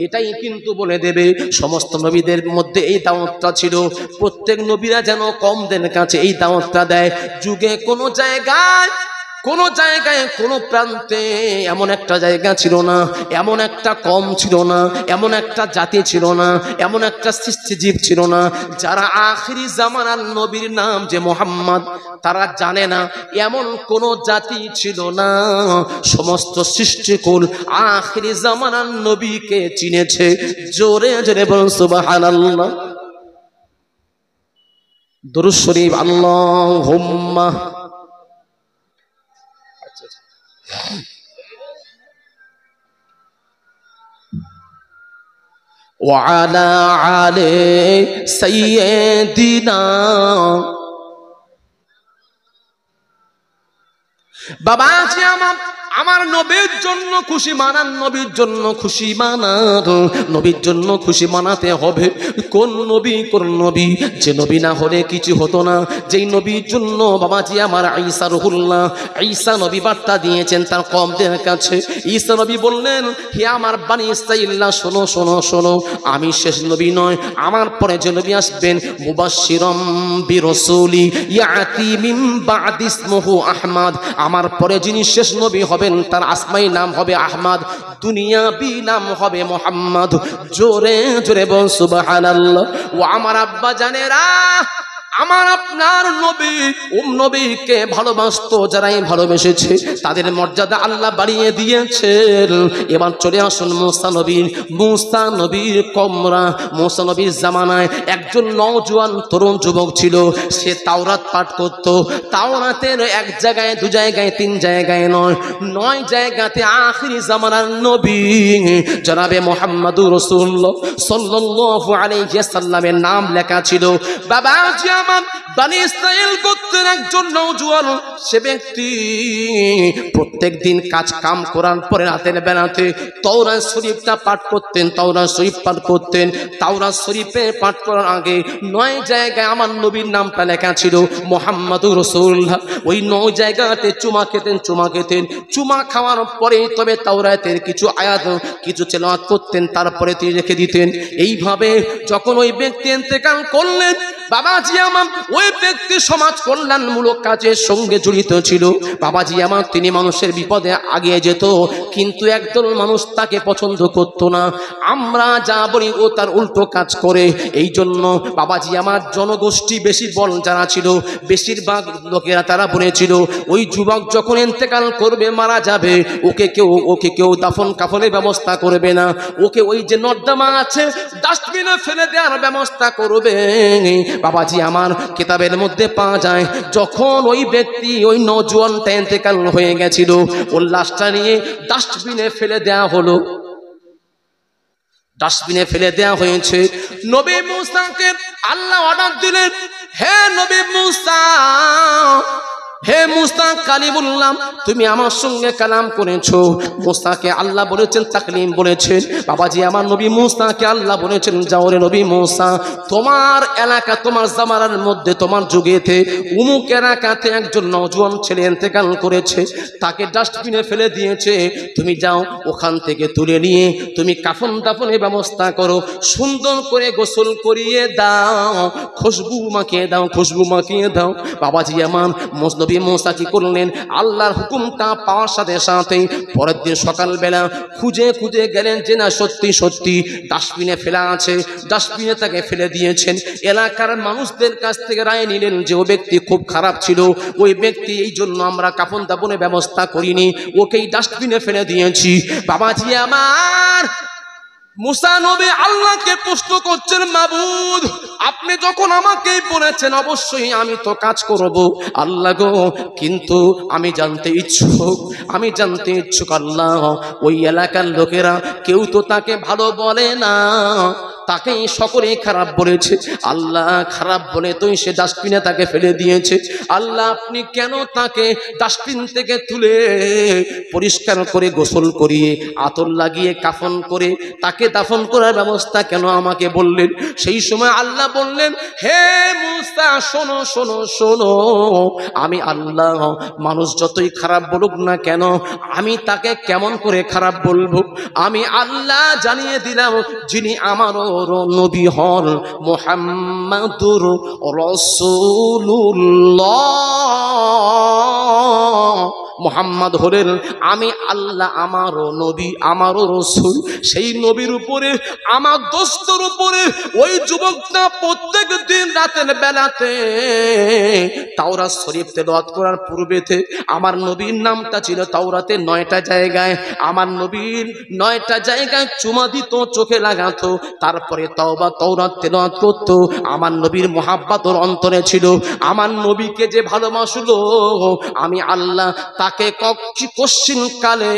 এটাই কিন্তু বলে দেবে। সমস্ত নবীদের মধ্যে এই দাওয়াতটা ছিল, প্রত্যেক নবীরা যেন কওমদের কাছে এই দাওয়াতটা দেয়। যুগে কোনো জায়গায় কোনো প্রান্তে এমন একটা জায়গা ছিল না, এমন একটা কম ছিল না, এমন একটা জাতি ছিল না, এমন একটা সৃষ্টিজীব ছিল না যারা আখিরি জামানার নবীর নাম যে মুহাম্মদ তারা জানে না, এমন কোন জাতি ছিল না। সমস্ত সৃষ্টিকুল আখিরি জামানার নবীকে চিনেছে। জোরে জোরে বলুন সুবহানাল্লাহ। দুরূদ শরীফ আল্লাহুম্মা ওয়ালা আলে সাইয়্যিদিনা। বাবাজি আমার নবীর জন্য খুশি মানান, নবীর জন্য খুশি মানান, নবীর জন্য খুশি মানাতে হবে। কোন নবী, কোন নবী? যে নবী না হলে কিছু হতো না, যেই নবীর জন্য বাবাজি আমার ঈসা রুহুল্লাহ, ঈসা নবী বার্তা দিয়েছেন তার কওমদের কাছে। ঈসা নবী বললেন, হে আমার বানি ইসরাঈলা, শোনো শোনো শোনো, আমি শেষ নবী নয়, আমার পরে যে নবী আসবেন মুবাশশিরাম বিরাসূলি ইয়াতি মিন বা'দি ইসমুহু আহমদ, আমার পরে যিনি শেষ নবী হবেন তার আসমাই নাম হবে আহমদ, দুনিয়াবি নাম হবে মোহাম্মদ। জোরে জোরে বল সুবহানাল্লাহ। ও আমার আব্বা জানেরা, আমার আপনার নবী নবীকে ভালোবাসতো যারাই ভালোবেসেছে তাদের মর্যাদা আল্লাহ বাড়িয়ে দিয়েছেন। এবার চলে আসুন মুসা নবীর কমরা। মুসা নবীর জামানায় একজন নওজোয়ান তরুণ যুবক ছিল, সে তাওরাত পাঠ করত। তাওরাতের এক জায়গায়, দু জায়গায়, তিন জায়গায় নয়, 9 জায়গাতে আখিরি জামানার নবী জনাবে মুহাম্মদুর রাসূলুল্লাহ সাল্লাল্লাহু আলাইহি ওয়াসাল্লামের নাম লেখা ছিল। বাবাজি বানি ইসরাইল গোত্রের একজন নওজোয়ান, সে ব্যক্তি প্রত্যেক দিন কাজ কাম করার পরে রাতের বেলাতে তাওরাত শরীফটা পাঠ করতেন, তাওরাত শরীফ পাঠ করতেন। তাওরাত শরীফে পাঠ করার আগে 9 জায়গায় আমার নবীর নামটা লেখা ছিল মুহাম্মদুর রাসূলুল্লাহ। ওই 9 জায়গাতে চুমা খেতেন। চুমা খাওয়ার পরে তবে তাওরাতের কিছু আয়াত, কিছু তেলাওয়াত করতেন, তারপরে তিনি রেখে দিতেন। এইভাবে যখন ওই ব্যক্তি ইন্তেকাল করলেন, বাবাজি আমার ওই ব্যক্তি সমাজ কল্যাণমূলক কাজের সঙ্গে জড়িত ছিল। বাবাজি আমার তিনি মানুষের বিপদে আগিয়ে যেত, কিন্তু একদল মানুষ তাকে পছন্দ করত না। আমরা যা বলি ও তার উল্টো কাজ করে। এই জন্য বাবাজি আমার জনগোষ্ঠী বেশি বল যারা ছিল, বেশিরভাগ লোকেরা তারা বলেছিল ওই যুবক যখন ইন্তেকাল করবে, মারা যাবে, ওকে কেউ দাফন কাফনের ব্যবস্থা করবে না, ওকে ওই যে নর্দমা আছে ডাস্টবিনে ফেলে দেওয়ার ব্যবস্থা করবে। বাবাজি আমার কিতাবের মধ্যে পাওয়া যায়, যখন ওই ব্যক্তি ওই নওজোয়ানটা ইন্তেকাল হয়ে গেছিল, ওর লাশটা নিয়ে ডাস্টবিনে ফেলে দেওয়া হলো। ডাস্টবিনে ফেলে দেওয়া হয়েছে। নবী মুসাকে আল্লাহ অর্ডার দিলেন, হে নবী মুসা, হে মুসা কালিমুল্লাহ, তুমি আমার সঙ্গে কালাম করেছো। মুসাকে আল্লাহ বলেছেন, তাকলিম বলেছেন। বাবাজি আমার নবী মুসাকে আল্লাহ বলেছেন, যাও রে নবী মুসা, তোমার এলাকা, তোমার জামানার মধ্যে, তোমার যুগেতে উমুক এলাকাতে একজন নওজোয়ান ছেলে ইন্তেকাল করেছে, তাকে ডাস্টবিনে ফেলে দিয়েছে। তুমি যাও, ওখান থেকে তুলে নিয়ে তুমি কাফন দাফনের ব্যবস্থা করো, সুন্দর করে গোসল করিয়ে দাও, খুশবু মাখিয়ে দাও, খুশবু মাখিয়ে দাও। বাবাজি আমার নবী মুসা কি করলেন, আল্লাহর হুকুমটা পাওয়ার সাথে সাথে পরের দিন সকালবেলা খুঁজে খুঁজে গেলেন যে না সত্যি সত্যি ডাস্টবিনে ফেলা আছে, ডাস্টবিনে তাকে ফেলে দিয়েছেন। এলাকার মানুষদের কাছ থেকে রায় নিলেন যে ও ব্যক্তি খুব খারাপ ছিল, ওই ব্যক্তি এই জন্য আমরা কাফন দাফনের ব্যবস্থা করিনি, ওকেই ডাস্টবিনে ফেলে দিয়েছি। বাবাজি আমার মুসা নবী আল্লাহকে প্রশ্ন করছেন, মাবুদ আপনি যখন আমাকে বলেছেন অবশ্যই আমি তো কাজ করব আল্লাহ গো, কিন্তু আমি জানতে ইচ্ছুক আল্লাহ, ওই এলাকার লোকেরা কেউ তো তাকে ভালো বলে না, তাকেই সকলেই খারাপ বলেছে। আল্লাহ খারাপ বলে তো সে ডাস্টবিনে তাকে ফেলে দিয়েছে। আল্লাহ আপনি কেন তাকে ডাস্টবিন থেকে তুলে পরিষ্কার করে গোসল করিয়ে আতর লাগিয়ে কাফন করে তাকে দাফন করার ব্যবস্থা কেন আমাকে বললেন? সেই সময় আল্লাহ বললেন, হে মুসা শোনো শোনো শোনো, আমি আল্লাহ মানুষ যতই খারাপ বলুক না কেন, আমি তাকে কেমন করে খারাপ বলবো? আমি আল্লাহ জানিয়ে দিলাম যিনি আমারও নবী হন মুহাম্মাদুর রাসূলুল্লাহ। মুহাম্মদ হলেন আমি আল্লাহ আমারও নবী, আমারও রসুল। সেই নবীর উপরে, আমার দোস্তর উপরে ওই যুবকটা প্রত্যেক দিন রাতের বেলাতে তাওরাত শরীফ তেলাওয়াত করার পূর্বেতে আমার নবীর নামটা ছিল তাওরাতে 9টা জায়গায়, আমার নবীর 9টা জায়গায় চুমা দিত, চোখে লাগাতো, তারপরে তাওরাত তেলাওয়াত করত। আমার নবীর মুহাব্বত ওর অন্তরে ছিল। আমার নবীকে যে ভালোবাসলো আমি আল্লাহ তাকে কশ্চিন কালে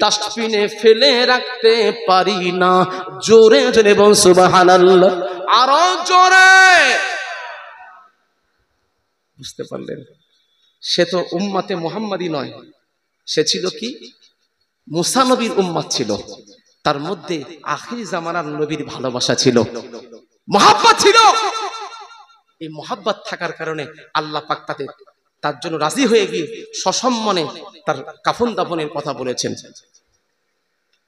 ডাস্টবিনে ফেলে রাখতে পারি না। জোরে জোরে বল সুবহানাল্লাহ, আরো জোরে। বুঝতে পারলেন? সে তো উম্মতে মুহাম্মাদি নয়, সে ছিল কি? মুসা নবীর উম্মত ছিল। তার মধ্যে আখির জামানার নবীর ভালোবাসা ছিল, মুহাব্বত ছিল। এই মুহাব্বত থাকার কারণে আল্লাহ পাক তার জন্য রাজি হয়ে গিয়ে সসম্মানে তার কাফন দাফনের কথা বলেছেন।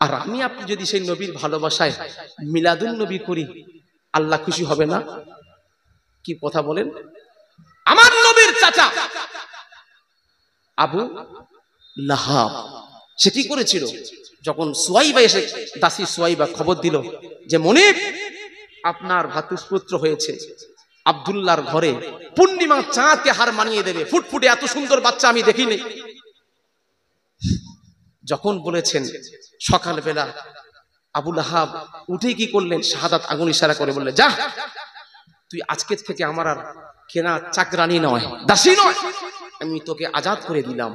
আর আমি আপনি যদি সেই নবীর ভালোবাসায় মিলাদুন নবী করি, আল্লাহ খুশি হবে না? কি কথা বলেন? আমার নবীর চাচা আবু লাহাব সে কি করেছিল? যখন সুয়াইবা এসে, দাসী সুয়াইবা খবর দিল যে মনিব আপনার ভাতুষপুত্র হয়েছে, আব্দুল্লাহর ঘরে পূর্ণিমা চাঁদকে হার মানিয়ে দেবে, ফুটফুটে এত সুন্দর বাচ্চা আমি দেখিনি। যখন বলেছেন সকালবেলা আবু লাহাব উঠে কি করলেন? শাহাদাত আগুন ইশারা করে বললেন, যা তুই আজকের থেকে আমার আর কেনা চাকরানি নয়, দাসী নয়, আমি তোকে আজাদ করে দিলাম।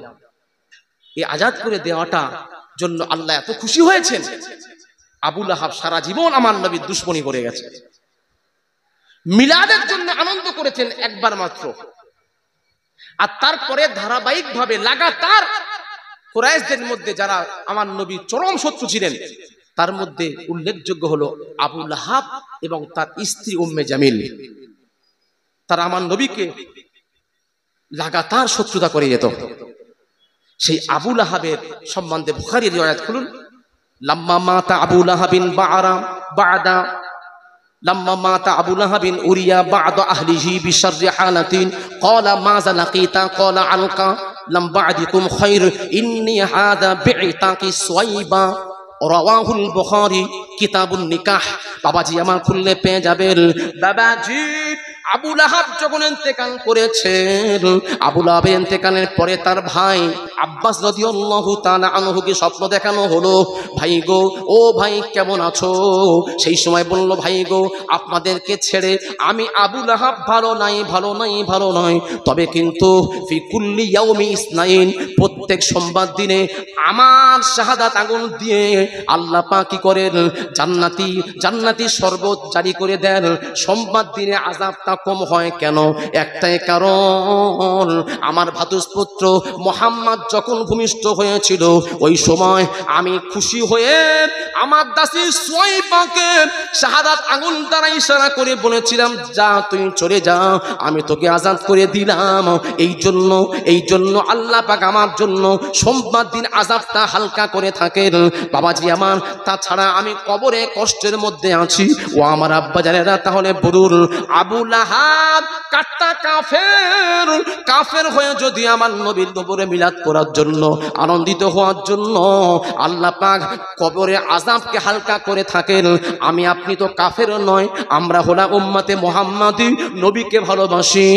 এই আজাদ করে দেওয়াটা জন্য আল্লাহ এত খুশি হয়েছেন। আবু লাহাব সারা জীবন আমার নবীর দুশমনি করে গেছে, মিলাদের জন্য আনন্দ করেছেন একবার মাত্র। আর তারপরে ধারাবাহিকভাবে লাগাতার কুরাইশদের মধ্যে যারা আমার নবীর চরম শত্রু ছিলেন, তার মধ্যে উল্লেখযোগ্য হলো আবু লাহাব এবং তার স্ত্রী উম্মে জামিল। তারা আমার নবীকে লাগাতার শত্রুতা করে যেত। সেই আবু লাহাবের সম্বন্ধে বুখারীর রিওয়ায়াত খুলুন। লাম্মা মাতা আবু লাহাবিন বা'দা لما مات أبو لهب أريا بعض أهله بشر حالة قال ماذا لقيت قال علقى لم بعدكم خير إني هذا بعتاق سويبا رواه البخاري كتاب النكاح। বাবাজি আমার খুললে পেয়ে যাবেন। বাবাজি আবু লাহাব যখন ইন্তেকাল করেছেন, আবু লাহাবের ইন্তেকালের পরে তার ভাই আব্বাস রাদিয়াল্লাহু তাআলা আনহুকে স্বপ্ন দেখানো হলো, ভাই গো, ও ভাই কেমন আছো? সেই সময় বলল, ভাই গো, আপনাদেরকে ছেড়ে আমি আবু লাহাব ভালো নাই, ভালো নাই, ভালো নয়। তবে কিন্তু ফি কুল্লি ইয়াউমি ইসনাইন, প্রত্যেক সোমবার দিনে আমার শাহাদাত আগুন দিয়ে আল্লাহ পাক কি করেন? জান্নাতি শরবত জারি করে দেন। সোমবার দিনে আযাবটা কম হয় কেন? একটাই কারণ, আমার ভাতুষপুত্র মুহাম্মদ যখন ভূমিষ্ঠ হয়েছিল ওই সময় আমি খুশি হয়ে আমার দাসী সুয়াইবাকে শাহাদাত আগুন দ্বারা ইশারা করে বলেছিলাম, যা তুই চলে যা, আমি তোকে আজাদ করে দিলাম। এই জন্য আল্লাহ পাক আমার জন্য সোমবার দিন আযাবটা হালকা করে থাকেন। বাবাজি আমার, তাছাড়া আমি কবরে কষ্টের মধ্যে আছি। ও আমার আব্বা জানেরা, তাহলে বলুন, আবু লাহাব কাট্টা কাফের হয়ে যদি আমার নবীর কবরে মিলাদ করার জন্য, আনন্দিত হওয়ার জন্য আল্লাহ পাক কবরে আযাবকে হালকা করে থাকেন, আমি আপনি তো কাফের নয়, আমরা হলাম উম্মতে মুহাম্মাদি, নবীকে ভালোবাসি,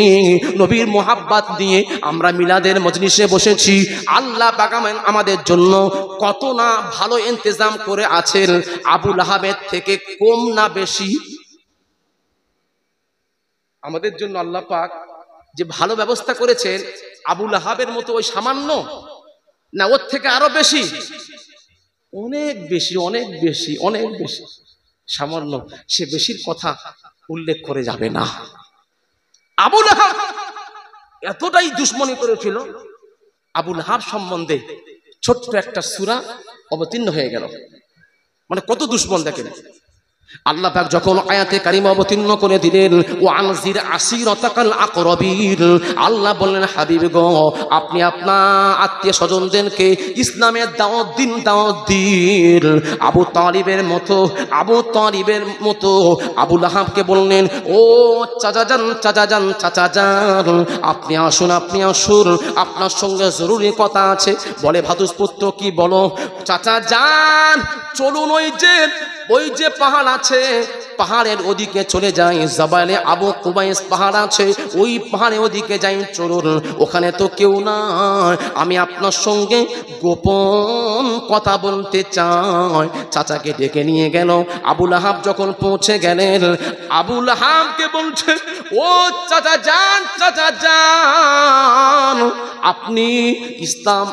নবীর মুহাব্বত নিয়ে আমরা মিলাদের মজলিসে বসেছি। আল্লাহ পাক আমাদের জন্য কত না ভালো ইন্তজাম করে আছেন, আবু লাহাবের থেকে কম না বেশি? আমাদের জন্য আল্লাহ পাক যে ভালো ব্যবস্থা করেছেন, আবু লাহাবের মতো ওই সামান্য না, ওর থেকে আরো বেশি, অনেক বেশি, অনেক বেশি, অনেক বেশি। সামান্য সে বেশির কথা উল্লেখ করে যাবে না। আবু লাহাব এতটাই দুশমনি করেছিল, আবু লাহাব সম্বন্ধে ছোট্ট একটা সূরা অবতীর্ণ হয়ে গেল। মানে কত দুশমন দেখেন। আল্লাহ পাক যখন আয়াতে কারিমা অবতীর্ণ করে দিলেন, ওয়া আনজির আসিরাতাকাল আকরাবিন, আল্লাহ বললেন, হাবিব গো, আপনি আপনার আত্মীয় স্বজনদেরকে ইসলামের দাওয়াত দিন। আবু তালিবের মতো আবু লাহাবকে বললেন, ও চাচাজান, আপনি আসুন, আপনার সঙ্গে জরুরি কথা আছে। বলে, ভাতুষপুত্র কি বলো? চাচা যান, চলুন ওই যে ওই যে পাহাড় আছে পাহাড়ের ওদিকে চলে যাই, জাবালে আবু কুবাইস পাহাড় আছে, ওই পাহাড়ের ওদিকে যাই চলুন, ওখানে তো কেউ নাই, আমি আপনার সঙ্গে গোপন কথা বলতে চাই। চাচাকে ডেকে নিয়ে গেল। আবুল আহাব যখন পৌঁছে গেলেন, আবুল আহাবকে বলছে, ও চাচা যান, চাচা যান, আপনি ইসলাম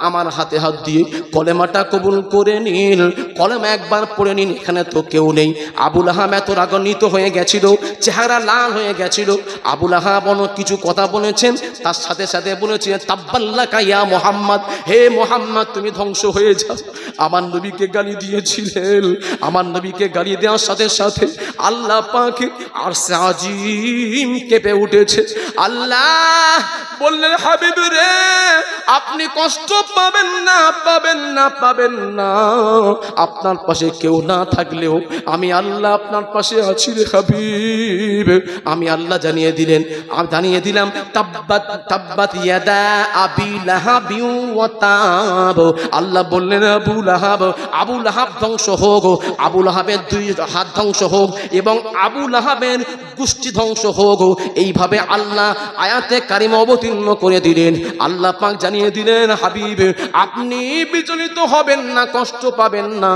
আমার হাতে হাত দিয়ে কলেমাটা কবুল করে নিন, কলেমা একবার পড়ে নিন, এখানে তো কেউ নেই। আবুল আহাব এত রাগান্বিত হয়ে গেছিল, চেহারা লাল হয়ে গেছিল। আবুল আহাব অনেক কিছু কথা বলেছেন, তার সাথে সাথে বলেছেন, তাব্বাল্লাকা ইয়া মুহাম্মদ, হে মুহাম্মদ তুমি ধ্বংস হয়ে যাও। আমার নবীকে গালি দিয়েছিলেন, আমার নবীকে গালি দেওয়ার সাথে সাথে আল্লাহ পাক আরশে আজিম কেঁপে উঠেছে। আল্লাহ বললেন, হাবিব রে, আপনি কষ্ট পাবেন না, পাবেন না, পাবেন না, আপনার পাশে কেউ না থাকলেও আমি আল্লাহ আপনার পাশে আছি রে হাবিব। আমি আল্লাহ জানিয়ে দিলাম, তাব্বাত তাব্বাত ইয়াদা আবি লাহাবি ওয়া তাব। আল্লাহ বললেন, আবু লাহাব ধ্বংস হোক, আবু লাহাবের দুই হাত ধ্বংস হোক এবং আবু লাহাবের গোষ্ঠী ধ্বংস হোক। এইভাবে আল্লাহ আয়াতে কারিমা অবতীর্ণ করে দিলেন। আল্লাহ পাক জানিয়ে দিলেন, হাবিব আপনি বিচলিত হবেন না, কষ্ট পাবেন না।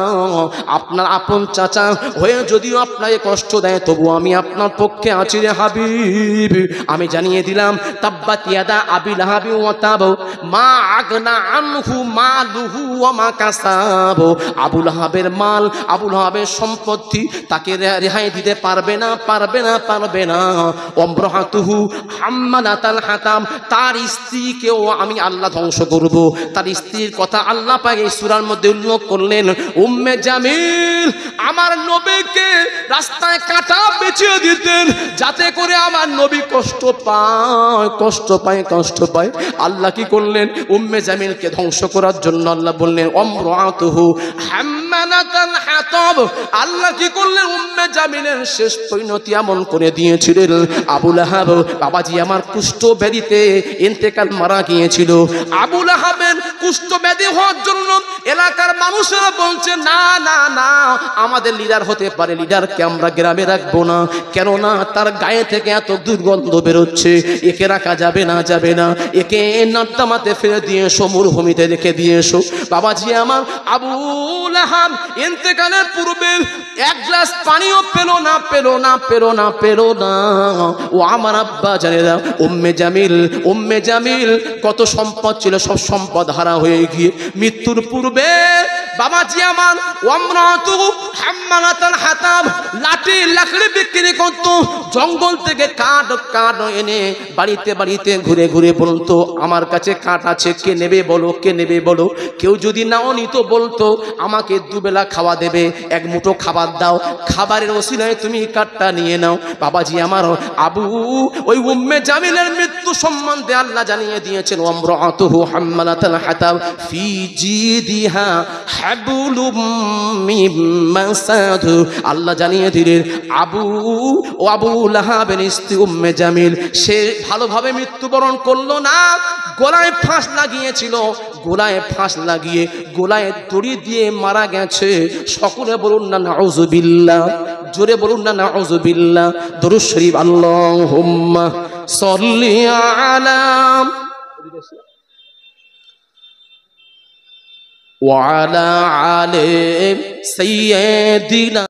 আপনার আপন চাচা হয়ে যদিও আপনাকে কষ্ট দেয়, তবু আমি আপনার পক্ষে আছি রে হাবিব। আমি জানিয়ে দিলাম, তাব্বাত ইয়াদা আবি লাহাবি ওয়া তাব মা আগনা আনহু মালুহু ওয়া মা কাসাব। আবু লাহাবের মাল, আবু লাহাবের সম্পত্তি তাকে রেহাই দিতে পারবে না, পারবে না, পারবে না। ওমরাতুহু হাম্মালাতাল হাতাম, তার স্ত্রীকেও আমি আল্লাহ ধ্বংস করব। তার স্ত্রীর কথা আল্লাহ পাক এই সূরার মধ্যে উল্লেখ করলেন, উম্মে জামিল আমার নবীকে রাস্তায় কাঁটা বিছিয়ে দিতেন যাতে করে আমার নবী কষ্ট পায়, কষ্ট পায়, কষ্ট পায়। আল্লাহ কি করলেন, উম্মে জামিলকে ধ্বংস করার জন্য আল্লাহ বললেন, ওমরাতুহু হাম্মালাতাল হাতাব। আল্লাহ কি করলেন, উম্মে জামিলের শেষ পরিণতি এমন করে দিয়েছিলেন, আবু লাহাব বাবাজি আমার কুষ্ঠ ব্যাধিতে ইন্তেকাল, মারা গিয়েছিল। আবু লাহাবের কুষ্ঠ ব্যাধি হওয়ার জন্য এলাকার মানুষেরা বলছে, না না না, আমাদের লিডার হতে পারে, লিডারকে আমরা গ্রামে রাখবো না, কেননা তার গায়ে থেকে এত দুর্গন্ধ বেরোচ্ছে, একে রাখা যাবে না, যাবে না, একে নর্দমাতে ফেলে দিয়ে এসো, মরুভূমিতে রেখে দিয়ে এসো। বাবাজি আমার আবু লাহাব ইন্তেকালের পূর্বে এক গ্লাস পানিও পেল না, পেল না, পেল না, পেল না। ও আমার আব্বা জানে না, উম্মে জামিল কত সম্পদ ছিল, সব সম্পদ হারা হয়ে গিয়ে মৃত্যুর পূর্বে বাবাজি আমার ওমরাতুহু হাম্মালাতাল হাতাব, লাঠি লাকড়ি বিক্রি করতো, জঙ্গল থেকে কাঠ এনে বাড়িতে বাড়িতে ঘুরে ঘুরে বলতো, আমার কাছে কাঠ আছে, কে নেবে বলো, কে নেবে বলো। কেউ যদি নাও নিত বলতো, আমাকে দুবেলা খাওয়া দেবে, এক মুঠো খাবার দাও, খাবারের ওসিলায় তুমি কাঠটা নিয়ে নাও। বাবাজি আমার আবু ওই উম্মে জামিলের মৃত্যু সম্বন্ধে আল্লাহ জানিয়ে দিয়েছেন, ওমরাতুহু হাম্মালাতাল হাতাব ফি জিদিহা হাবলুম মিন মাসাদ। আল্লাহ জানিয়ে দিলেন, আবু লাহাবের স্ত্রী উম্মে জামিল সে ভালোভাবে মৃত্যুবরণ করলো না, গলায় ফাঁস লাগিয়েছিল, গলায় ফাঁস লাগিয়ে গলায় দড়ি দিয়ে মারা গেছে। সকলে বলুন না নাউযুবিল্লাহ, জোরে বলুন না নাউযুবিল্লাহ। দরুদ শরীফ আল্লাহুম্মা সাল্লি আলা ওয়া আলা আলি সাইয়্যিদিনা।